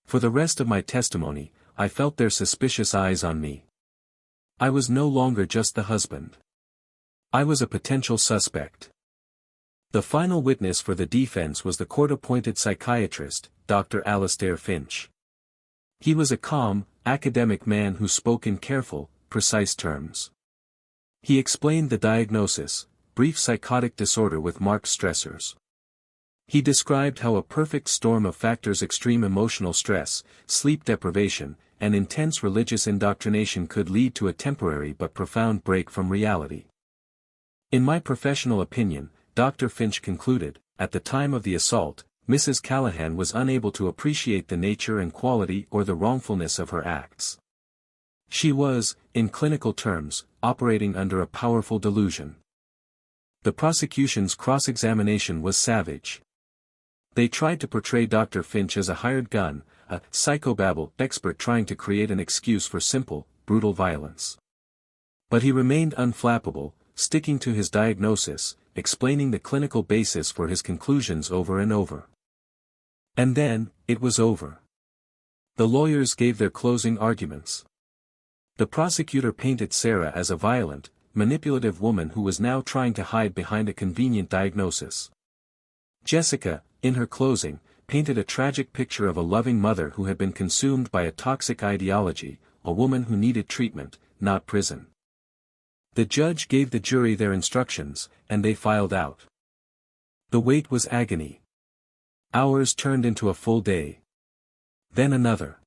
For the rest of my testimony, I felt their suspicious eyes on me. I was no longer just the husband. I was a potential suspect. The final witness for the defense was the court-appointed psychiatrist, Dr. Alastair Finch. He was a calm, academic man who spoke in careful, precise terms. He explained the diagnosis, brief psychotic disorder with marked stressors. He described how a perfect storm of factors, extreme emotional stress, sleep deprivation, and intense religious indoctrination could lead to a temporary but profound break from reality. In my professional opinion, Dr. Finch concluded, at the time of the assault, Mrs. Callahan was unable to appreciate the nature and quality or the wrongfulness of her acts. She was, in clinical terms, operating under a powerful delusion. The prosecution's cross-examination was savage. They tried to portray Dr. Finch as a hired gun, a psychobabble expert trying to create an excuse for simple, brutal violence. But he remained unflappable, sticking to his diagnosis, explaining the clinical basis for his conclusions over and over. And then, it was over. The lawyers gave their closing arguments. The prosecutor painted Sarah as a violent, manipulative woman who was now trying to hide behind a convenient diagnosis. Jessica, in her closing, painted a tragic picture of a loving mother who had been consumed by a toxic ideology, a woman who needed treatment, not prison. The judge gave the jury their instructions, and they filed out. The wait was agony. Hours turned into a full day. Then another.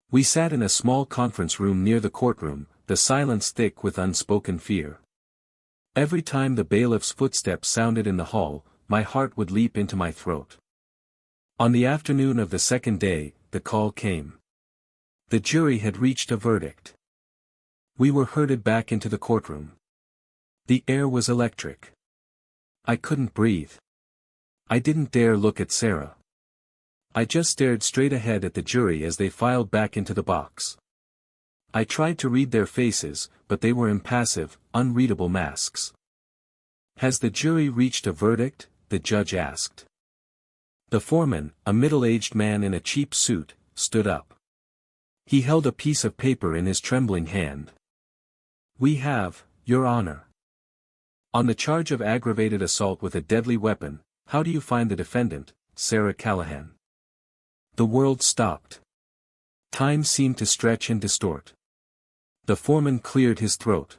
We sat in a small conference room near the courtroom, the silence thick with unspoken fear. Every time the bailiff's footsteps sounded in the hall, my heart would leap into my throat. On the afternoon of the second day, the call came. The jury had reached a verdict. We were herded back into the courtroom. The air was electric. I couldn't breathe. I didn't dare look at Sarah. I just stared straight ahead at the jury as they filed back into the box. I tried to read their faces, but they were impassive, unreadable masks. "Has the jury reached a verdict?" the judge asked. The foreman, a middle-aged man in a cheap suit, stood up. He held a piece of paper in his trembling hand. "We have, Your Honor. On the charge of aggravated assault with a deadly weapon, how do you find the defendant, Sarah Callahan?" The world stopped. Time seemed to stretch and distort. The foreman cleared his throat.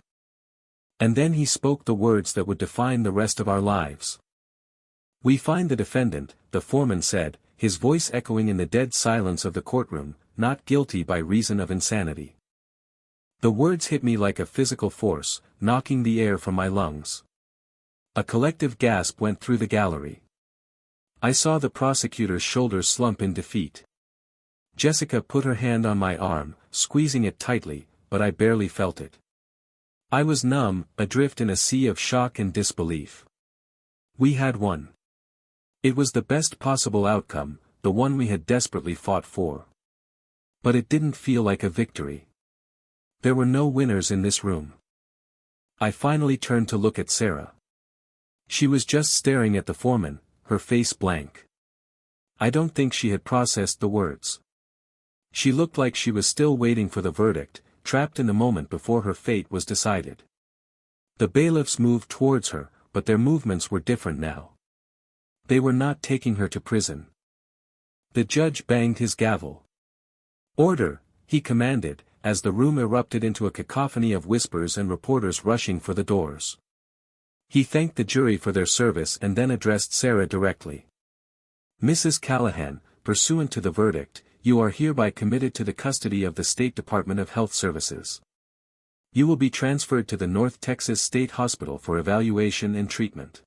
And then he spoke the words that would define the rest of our lives. "We find the defendant," the foreman said, his voice echoing in the dead silence of the courtroom, "not guilty by reason of insanity." The words hit me like a physical force, knocking the air from my lungs. A collective gasp went through the gallery. I saw the prosecutor's shoulders slump in defeat. Jessica put her hand on my arm, squeezing it tightly, but I barely felt it. I was numb, adrift in a sea of shock and disbelief. We had won. It was the best possible outcome, the one we had desperately fought for. But it didn't feel like a victory. There were no winners in this room. I finally turned to look at Sarah. She was just staring at the foreman, her face blank. I don't think she had processed the words. She looked like she was still waiting for the verdict, trapped in the moment before her fate was decided. The bailiffs moved towards her, but their movements were different now. They were not taking her to prison. The judge banged his gavel. "Order," he commanded, as the room erupted into a cacophony of whispers and reporters rushing for the doors. He thanked the jury for their service and then addressed Sarah directly. "Mrs. Callahan, pursuant to the verdict, you are hereby committed to the custody of the State Department of Health Services. You will be transferred to the North Texas State Hospital for evaluation and treatment.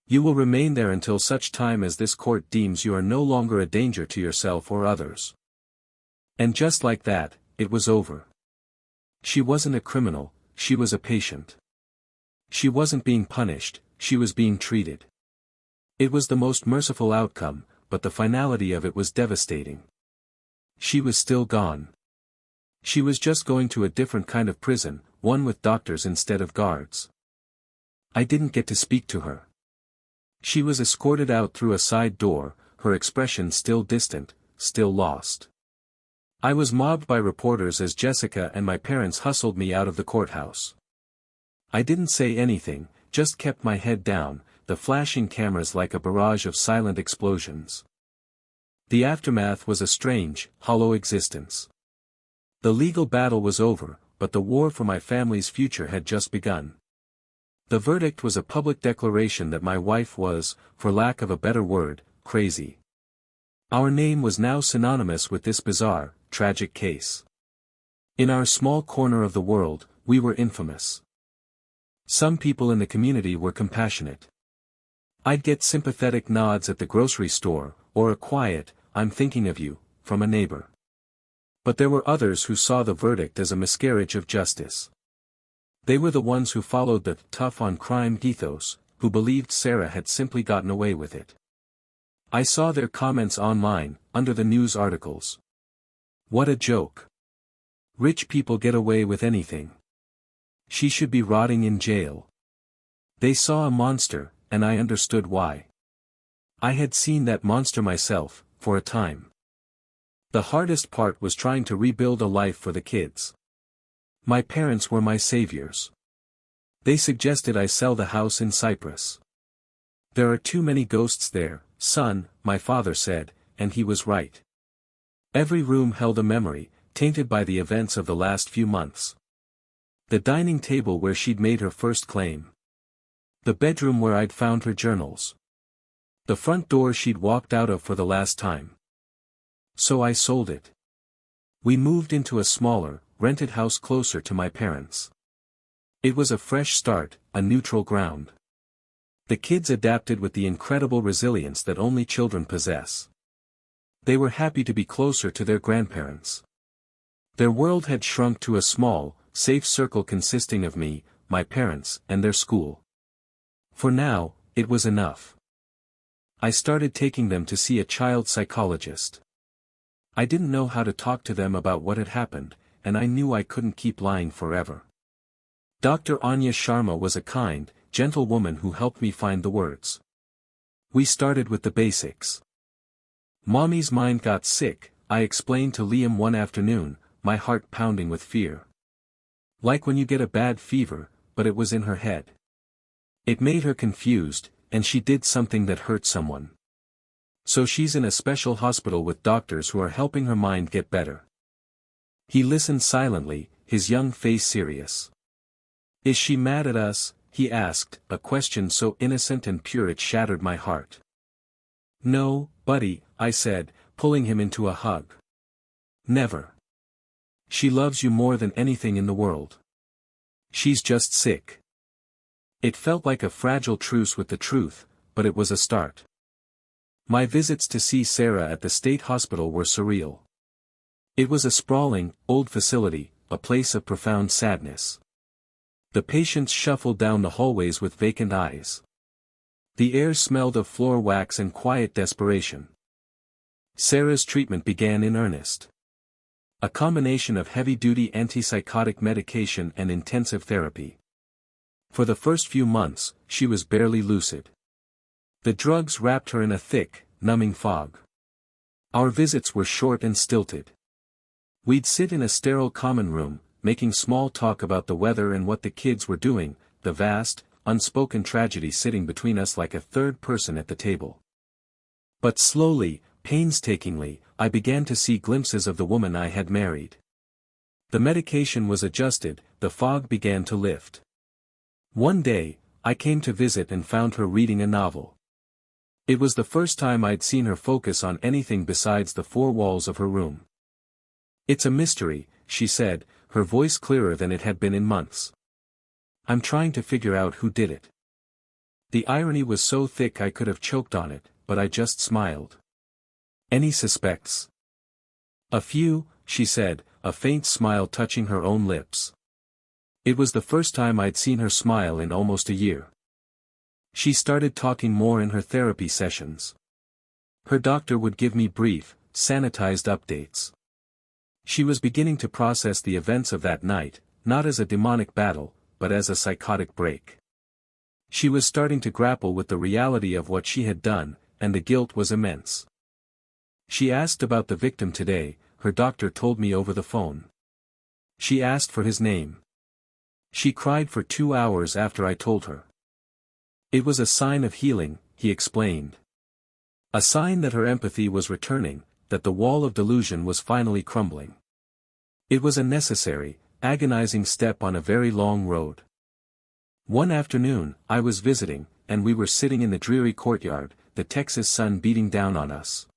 You will remain there until such time as this court deems you are no longer a danger to yourself or others." And just like that, it was over. She wasn't a criminal, she was a patient. She wasn't being punished, she was being treated. It was the most merciful outcome, but the finality of it was devastating. She was still gone. She was just going to a different kind of prison, one with doctors instead of guards. I didn't get to speak to her. She was escorted out through a side door, her expression still distant, still lost. I was mobbed by reporters as Jessica and my parents hustled me out of the courthouse. I didn't say anything, just kept my head down, the flashing cameras like a barrage of silent explosions. The aftermath was a strange, hollow existence. The legal battle was over, but the war for my family's future had just begun. The verdict was a public declaration that my wife was, for lack of a better word, crazy. Our name was now synonymous with this bizarre, tragic case. In our small corner of the world, we were infamous. Some people in the community were compassionate. I'd get sympathetic nods at the grocery store, or a quiet, "I'm thinking of you," from a neighbor. But there were others who saw the verdict as a miscarriage of justice. They were the ones who followed the tough-on-crime ethos, who believed Sarah had simply gotten away with it. I saw their comments online, under the news articles. "What a joke. Rich people get away with anything. She should be rotting in jail." They saw a monster, and I understood why. I had seen that monster myself, for a time. The hardest part was trying to rebuild a life for the kids. My parents were my saviors. They suggested I sell the house in Cyprus. "There are too many ghosts there, son," my father said, and he was right. Every room held a memory, tainted by the events of the last few months. The dining table where she'd made her first claim. The bedroom where I'd found her journals. The front door she'd walked out of for the last time. So I sold it. We moved into a smaller, rented house closer to my parents. It was a fresh start, a neutral ground. The kids adapted with the incredible resilience that only children possess. They were happy to be closer to their grandparents. Their world had shrunk to a small, safe circle consisting of me, my parents, and their school. For now, it was enough. I started taking them to see a child psychologist. I didn't know how to talk to them about what had happened, and I knew I couldn't keep lying forever. Dr. Anya Sharma was a kind, gentle woman who helped me find the words. We started with the basics. Mommy's mind got sick, I explained to Liam one afternoon, my heart pounding with fear. Like when you get a bad fever, but it was in her head. It made her confused, and she did something that hurt someone. So she's in a special hospital with doctors who are helping her mind get better. He listened silently, his young face serious. Is she mad at us? He asked, a question so innocent and pure it shattered my heart. No, buddy, I said, pulling him into a hug. Never. She loves you more than anything in the world. She's just sick. It felt like a fragile truce with the truth, but it was a start. My visits to see Sarah at the state hospital were surreal. It was a sprawling, old facility, a place of profound sadness. The patients shuffled down the hallways with vacant eyes. The air smelled of floor wax and quiet desperation. Sarah's treatment began in earnest. A combination of heavy-duty antipsychotic medication and intensive therapy. For the first few months, she was barely lucid. The drugs wrapped her in a thick, numbing fog. Our visits were short and stilted. We'd sit in a sterile common room, making small talk about the weather and what the kids were doing, the vast, unspoken tragedy sitting between us like a third person at the table. But slowly, painstakingly, I began to see glimpses of the woman I had married. The medication was adjusted, the fog began to lift. One day, I came to visit and found her reading a novel. It was the first time I'd seen her focus on anything besides the four walls of her room. It's a mystery, she said, her voice clearer than it had been in months. I'm trying to figure out who did it. The irony was so thick I could have choked on it, but I just smiled. Any suspects? A few, she said, a faint smile touching her own lips. It was the first time I'd seen her smile in almost a year. She started talking more in her therapy sessions. Her doctor would give me brief, sanitized updates. She was beginning to process the events of that night, not as a demonic battle, but as a psychotic break. She was starting to grapple with the reality of what she had done, and the guilt was immense. She asked about the victim today, her doctor told me over the phone. She asked for his name. She cried for 2 hours after I told her. It was a sign of healing, he explained. A sign that her empathy was returning, that the wall of delusion was finally crumbling. It was a necessary, agonizing step on a very long road. One afternoon, I was visiting, and we were sitting in the dreary courtyard, the Texas sun beating down on us.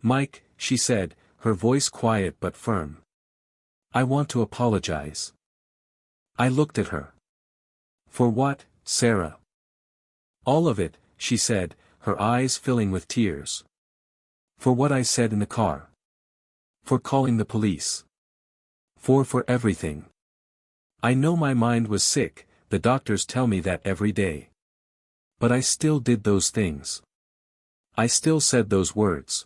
Mike, she said, her voice quiet but firm. I want to apologize. I looked at her. For what, Sarah? All of it, she said, her eyes filling with tears. For what I said in the car. For calling the police. For everything. I know my mind was sick, the doctors tell me that every day. But I still did those things. I still said those words.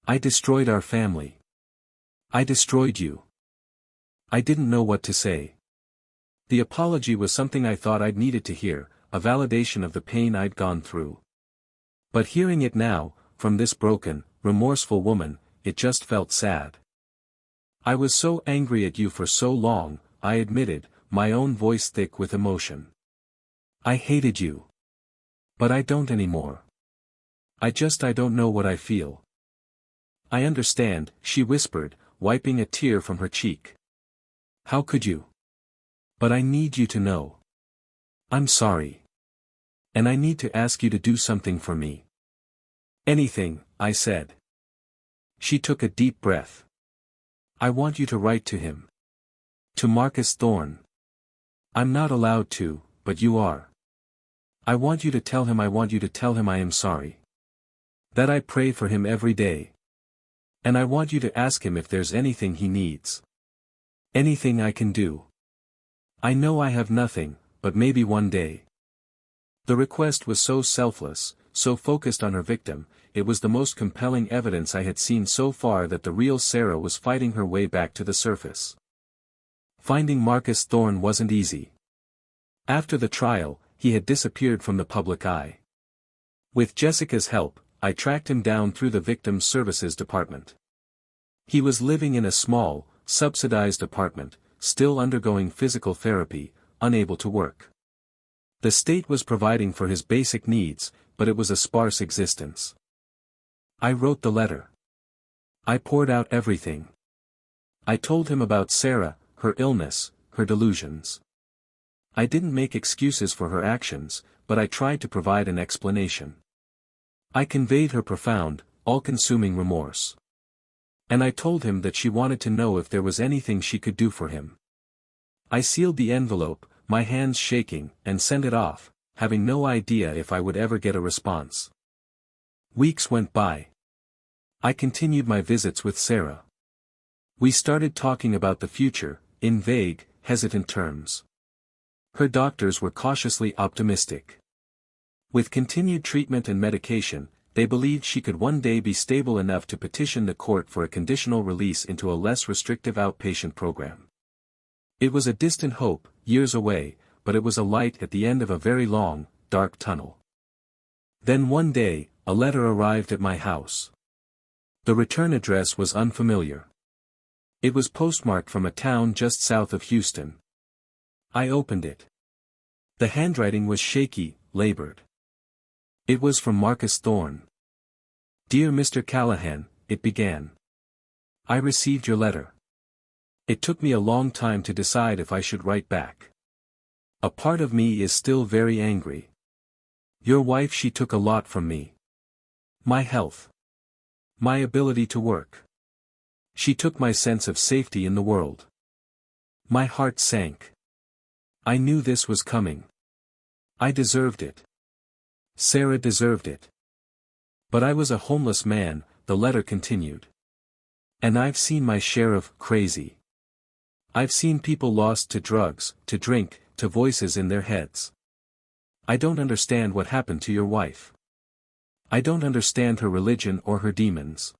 I destroyed our family. I destroyed you. I didn't know what to say. The apology was something I thought I'd needed to hear, a validation of the pain I'd gone through. But hearing it now, from this broken, remorseful woman, it just felt sad. I was so angry at you for so long, I admitted, my own voice thick with emotion. I hated you. But I don't anymore. I don't know what I feel. I understand, she whispered, wiping a tear from her cheek. How could you? But I need you to know. I'm sorry. And I need to ask you to do something for me. Anything, I said. She took a deep breath. I want you to write to him. To Marcus Thorne. I'm not allowed to, but you are. I want you to tell him I am sorry. That I pray for him every day. And I want you to ask him if there's anything he needs. Anything I can do. I know I have nothing, but maybe one day. The request was so selfless, so focused on her victim, it was the most compelling evidence I had seen so far that the real Sarah was fighting her way back to the surface. Finding Marcus Thorne wasn't easy. After the trial, he had disappeared from the public eye. With Jessica's help, I tracked him down through the Victim Services Department. He was living in a small, subsidized apartment, still undergoing physical therapy, unable to work. The state was providing for his basic needs, but it was a sparse existence. I wrote the letter. I poured out everything. I told him about Sarah, her illness, her delusions. I didn't make excuses for her actions, but I tried to provide an explanation. I conveyed her profound, all-consuming remorse. And I told him that she wanted to know if there was anything she could do for him. I sealed the envelope, my hands shaking, and sent it off, having no idea if I would ever get a response. Weeks went by. I continued my visits with Sarah. We started talking about the future, in vague, hesitant terms. Her doctors were cautiously optimistic. With continued treatment and medication, they believed she could one day be stable enough to petition the court for a conditional release into a less restrictive outpatient program. It was a distant hope, years away, but it was a light at the end of a very long, dark tunnel. Then one day, a letter arrived at my house. The return address was unfamiliar. It was postmarked from a town just south of Houston. I opened it. The handwriting was shaky, labored. It was from Marcus Thorne. Dear Mr. Callahan, it began. I received your letter. It took me a long time to decide if I should write back. A part of me is still very angry. Your wife, she took a lot from me. My health. My ability to work. She took my sense of safety in the world. My heart sank. I knew this was coming. I deserved it. Sarah deserved it. But I was a homeless man, the letter continued. And I've seen my share of crazy. I've seen people lost to drugs, to drink, to voices in their heads. I don't understand what happened to your wife. I don't understand her religion or her demons.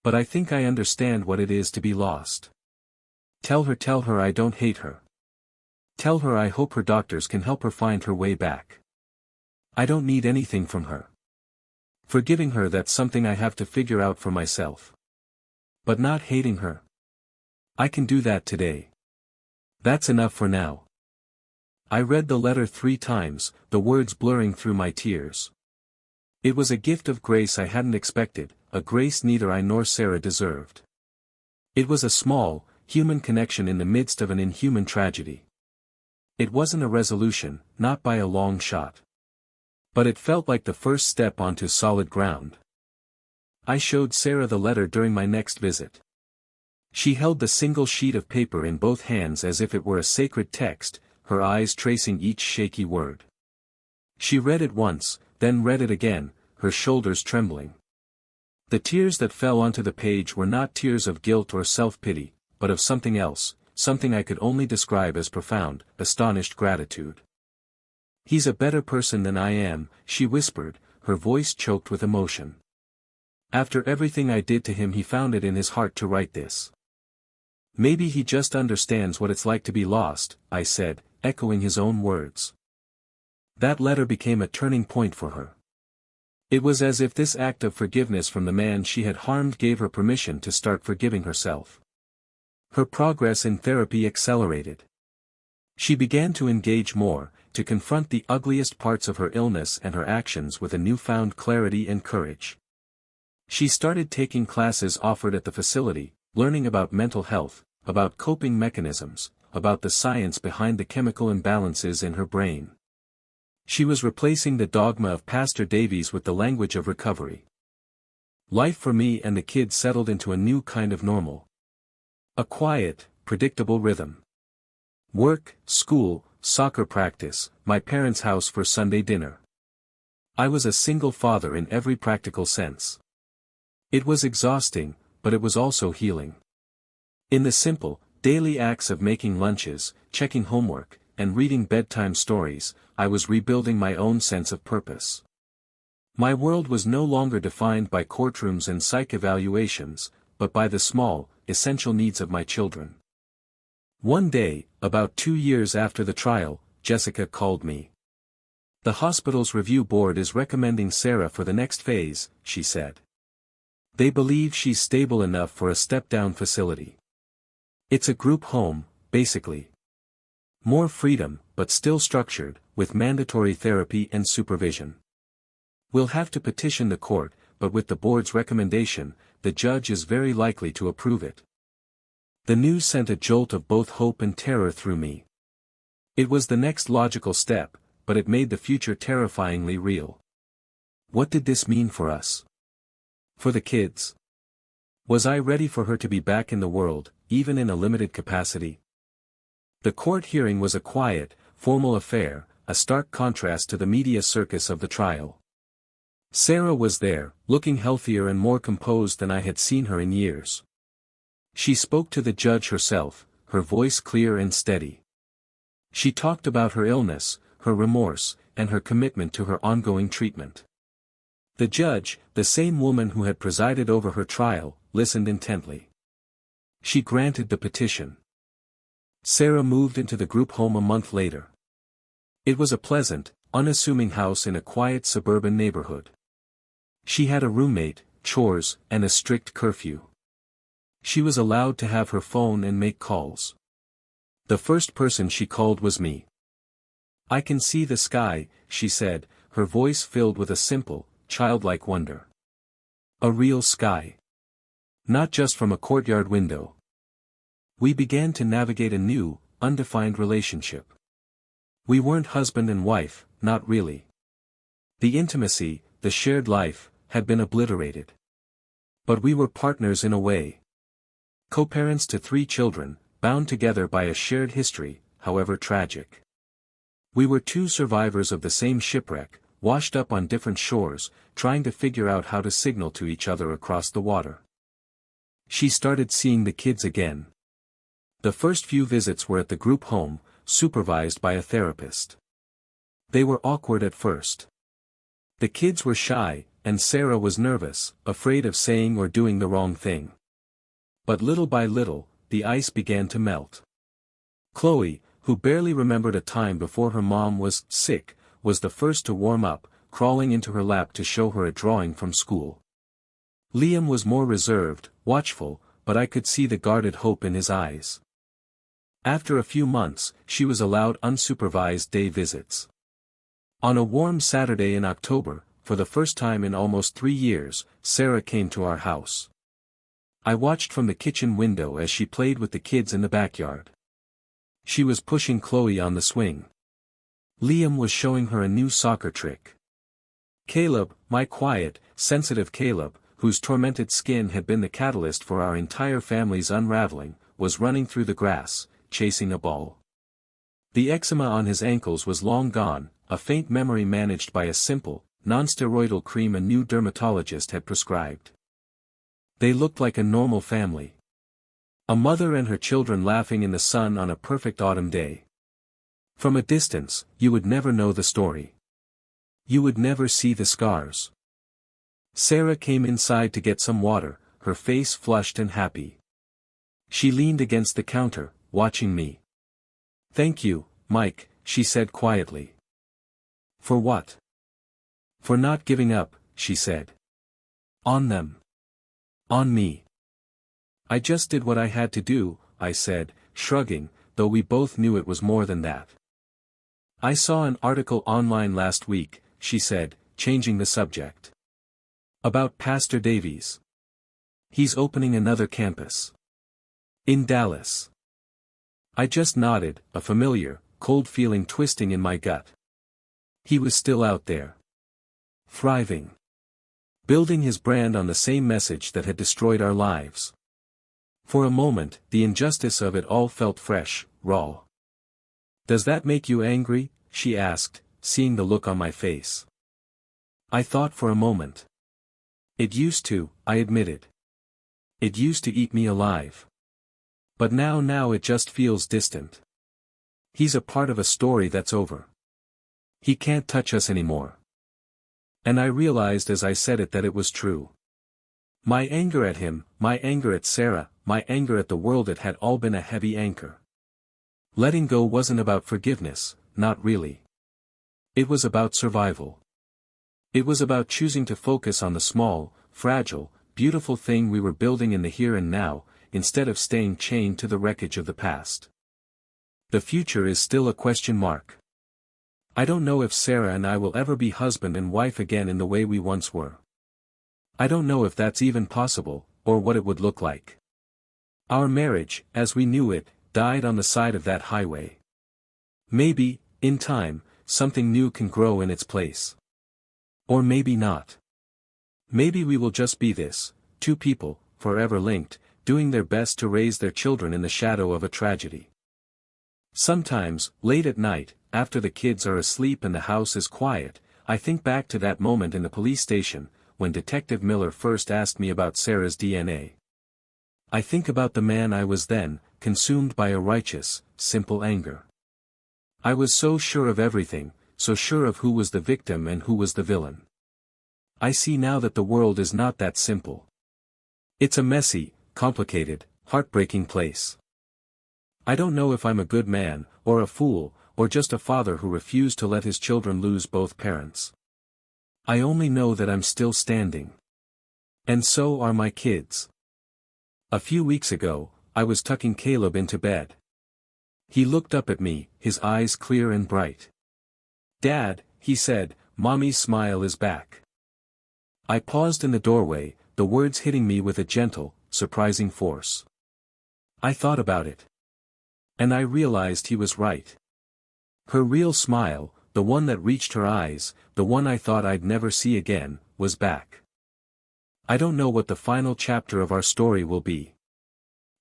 But I think I understand what it is to be lost. Tell her I don't hate her. Tell her I hope her doctors can help her find her way back. I don't need anything from her. Forgiving her, that's something I have to figure out for myself. But not hating her. I can do that today. That's enough for now. I read the letter 3 times, the words blurring through my tears. It was a gift of grace I hadn't expected, a grace neither I nor Sarah deserved. It was a small, human connection in the midst of an inhuman tragedy. It wasn't a resolution, not by a long shot. But it felt like the first step onto solid ground. I showed Sarah the letter during my next visit. She held the single sheet of paper in both hands as if it were a sacred text, her eyes tracing each shaky word. She read it once, then read it again, her shoulders trembling. The tears that fell onto the page were not tears of guilt or self-pity, but of something else, something I could only describe as profound, astonished gratitude. He's a better person than I am, she whispered, her voice choked with emotion. After everything I did to him, he found it in his heart to write this. Maybe he just understands what it's like to be lost, I said, echoing his own words. That letter became a turning point for her. It was as if this act of forgiveness from the man she had harmed gave her permission to start forgiving herself. Her progress in therapy accelerated. She began to engage more, to confront the ugliest parts of her illness and her actions with a newfound clarity and courage. She started taking classes offered at the facility, learning about mental health, about coping mechanisms, about the science behind the chemical imbalances in her brain. She was replacing the dogma of Pastor Davies with the language of recovery. Life for me and the kids settled into a new kind of normal. A quiet, predictable rhythm. Work, school, soccer practice, my parents' house for Sunday dinner. I was a single father in every practical sense. It was exhausting, but it was also healing. In the simple, daily acts of making lunches, checking homework, and reading bedtime stories, I was rebuilding my own sense of purpose. My world was no longer defined by courtrooms and psych evaluations, but by the small, essential needs of my children. One day, about 2 years after the trial, Jessica called me. "The hospital's review board is recommending Sarah for the next phase," she said. "They believe she's stable enough for a step-down facility. It's a group home, basically. More freedom, but still structured, with mandatory therapy and supervision. We'll have to petition the court, but with the board's recommendation, the judge is very likely to approve it." The news sent a jolt of both hope and terror through me. It was the next logical step, but it made the future terrifyingly real. What did this mean for us? For the kids? Was I ready for her to be back in the world, even in a limited capacity? The court hearing was a quiet, formal affair, a stark contrast to the media circus of the trial. Sarah was there, looking healthier and more composed than I had seen her in years. She spoke to the judge herself, her voice clear and steady. She talked about her illness, her remorse, and her commitment to her ongoing treatment. The judge, the same woman who had presided over her trial, listened intently. She granted the petition. Sarah moved into the group home a month later. It was a pleasant, unassuming house in a quiet suburban neighborhood. She had a roommate, chores, and a strict curfew. She was allowed to have her phone and make calls. The first person she called was me. "I can see the sky," she said, her voice filled with a simple, childlike wonder. A real sky. Not just from a courtyard window. We began to navigate a new, undefined relationship. We weren't husband and wife, not really. The intimacy, the shared life, had been obliterated. But we were partners in a way. Co-parents to 3 children, bound together by a shared history, however tragic. We were 2 survivors of the same shipwreck, washed up on different shores, trying to figure out how to signal to each other across the water. She started seeing the kids again. The first few visits were at the group home, supervised by a therapist. They were awkward at first. The kids were shy, and Sarah was nervous, afraid of saying or doing the wrong thing. But little by little, the ice began to melt. Chloe, who barely remembered a time before her mom was sick, was the first to warm up, crawling into her lap to show her a drawing from school. Liam was more reserved, watchful, but I could see the guarded hope in his eyes. After a few months, she was allowed unsupervised day visits. On a warm Saturday in October, for the first time in almost 3 years, Sarah came to our house. I watched from the kitchen window as she played with the kids in the backyard. She was pushing Chloe on the swing. Liam was showing her a new soccer trick. Caleb, my quiet, sensitive Caleb, whose tormented skin had been the catalyst for our entire family's unraveling, was running through the grass, chasing a ball. The eczema on his ankles was long gone, a faint memory managed by a simple, non-steroidal cream a new dermatologist had prescribed. They looked like a normal family. A mother and her children laughing in the sun on a perfect autumn day. From a distance, you would never know the story. You would never see the scars. Sarah came inside to get some water, her face flushed and happy. She leaned against the counter, watching me. "Thank you, Mike," she said quietly. "For what?" "For not giving up," she said. "On them. On me." "I just did what I had to do," I said, shrugging, though we both knew it was more than that. "I saw an article online last week," she said, changing the subject. "About Pastor Davies. He's opening another campus. In Dallas." I just nodded, a familiar, cold feeling twisting in my gut. He was still out there. Thriving. Building his brand on the same message that had destroyed our lives. For a moment, the injustice of it all felt fresh, raw. Does that make you angry? She asked, seeing the look on my face. I thought for a moment. It used to, I admitted. It used to eat me alive. But now it just feels distant. He's a part of a story that's over. He can't touch us anymore. And I realized as I said it that it was true. My anger at him, my anger at Sarah, my anger at the world, it had all been a heavy anchor. Letting go wasn't about forgiveness, not really. It was about survival. It was about choosing to focus on the small, fragile, beautiful thing we were building in the here and now, instead of staying chained to the wreckage of the past. The future is still a question mark. I don't know if Sarah and I will ever be husband and wife again in the way we once were. I don't know if that's even possible, or what it would look like. Our marriage, as we knew it, died on the side of that highway. Maybe, in time, something new can grow in its place. Or maybe not. Maybe we will just be this, two people, forever linked, doing their best to raise their children in the shadow of a tragedy. Sometimes, late at night, after the kids are asleep and the house is quiet, I think back to that moment in the police station, when Detective Miller first asked me about Sarah's DNA. I think about the man I was then, consumed by a righteous, simple anger. I was so sure of everything, so sure of who was the victim and who was the villain. I see now that the world is not that simple. It's a messy, complicated, heartbreaking place. I don't know if I'm a good man, or a fool, or just a father who refused to let his children lose both parents. I only know that I'm still standing. And so are my kids. A few weeks ago, I was tucking Caleb into bed. He looked up at me, his eyes clear and bright. "Dad," he said, "Mommy's smile is back." I paused in the doorway, the words hitting me with a gentle, surprising force. I thought about it. And I realized he was right. Her real smile, the one that reached her eyes, the one I thought I'd never see again, was back. I don't know what the final chapter of our story will be.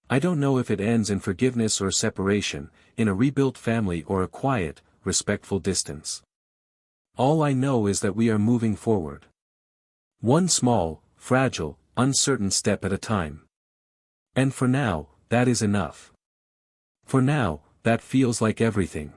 I don't know if it ends in forgiveness or separation, in a rebuilt family or a quiet, respectful distance. All I know is that we are moving forward. One small, fragile, uncertain step at a time. And for now, that is enough. For now, that feels like everything.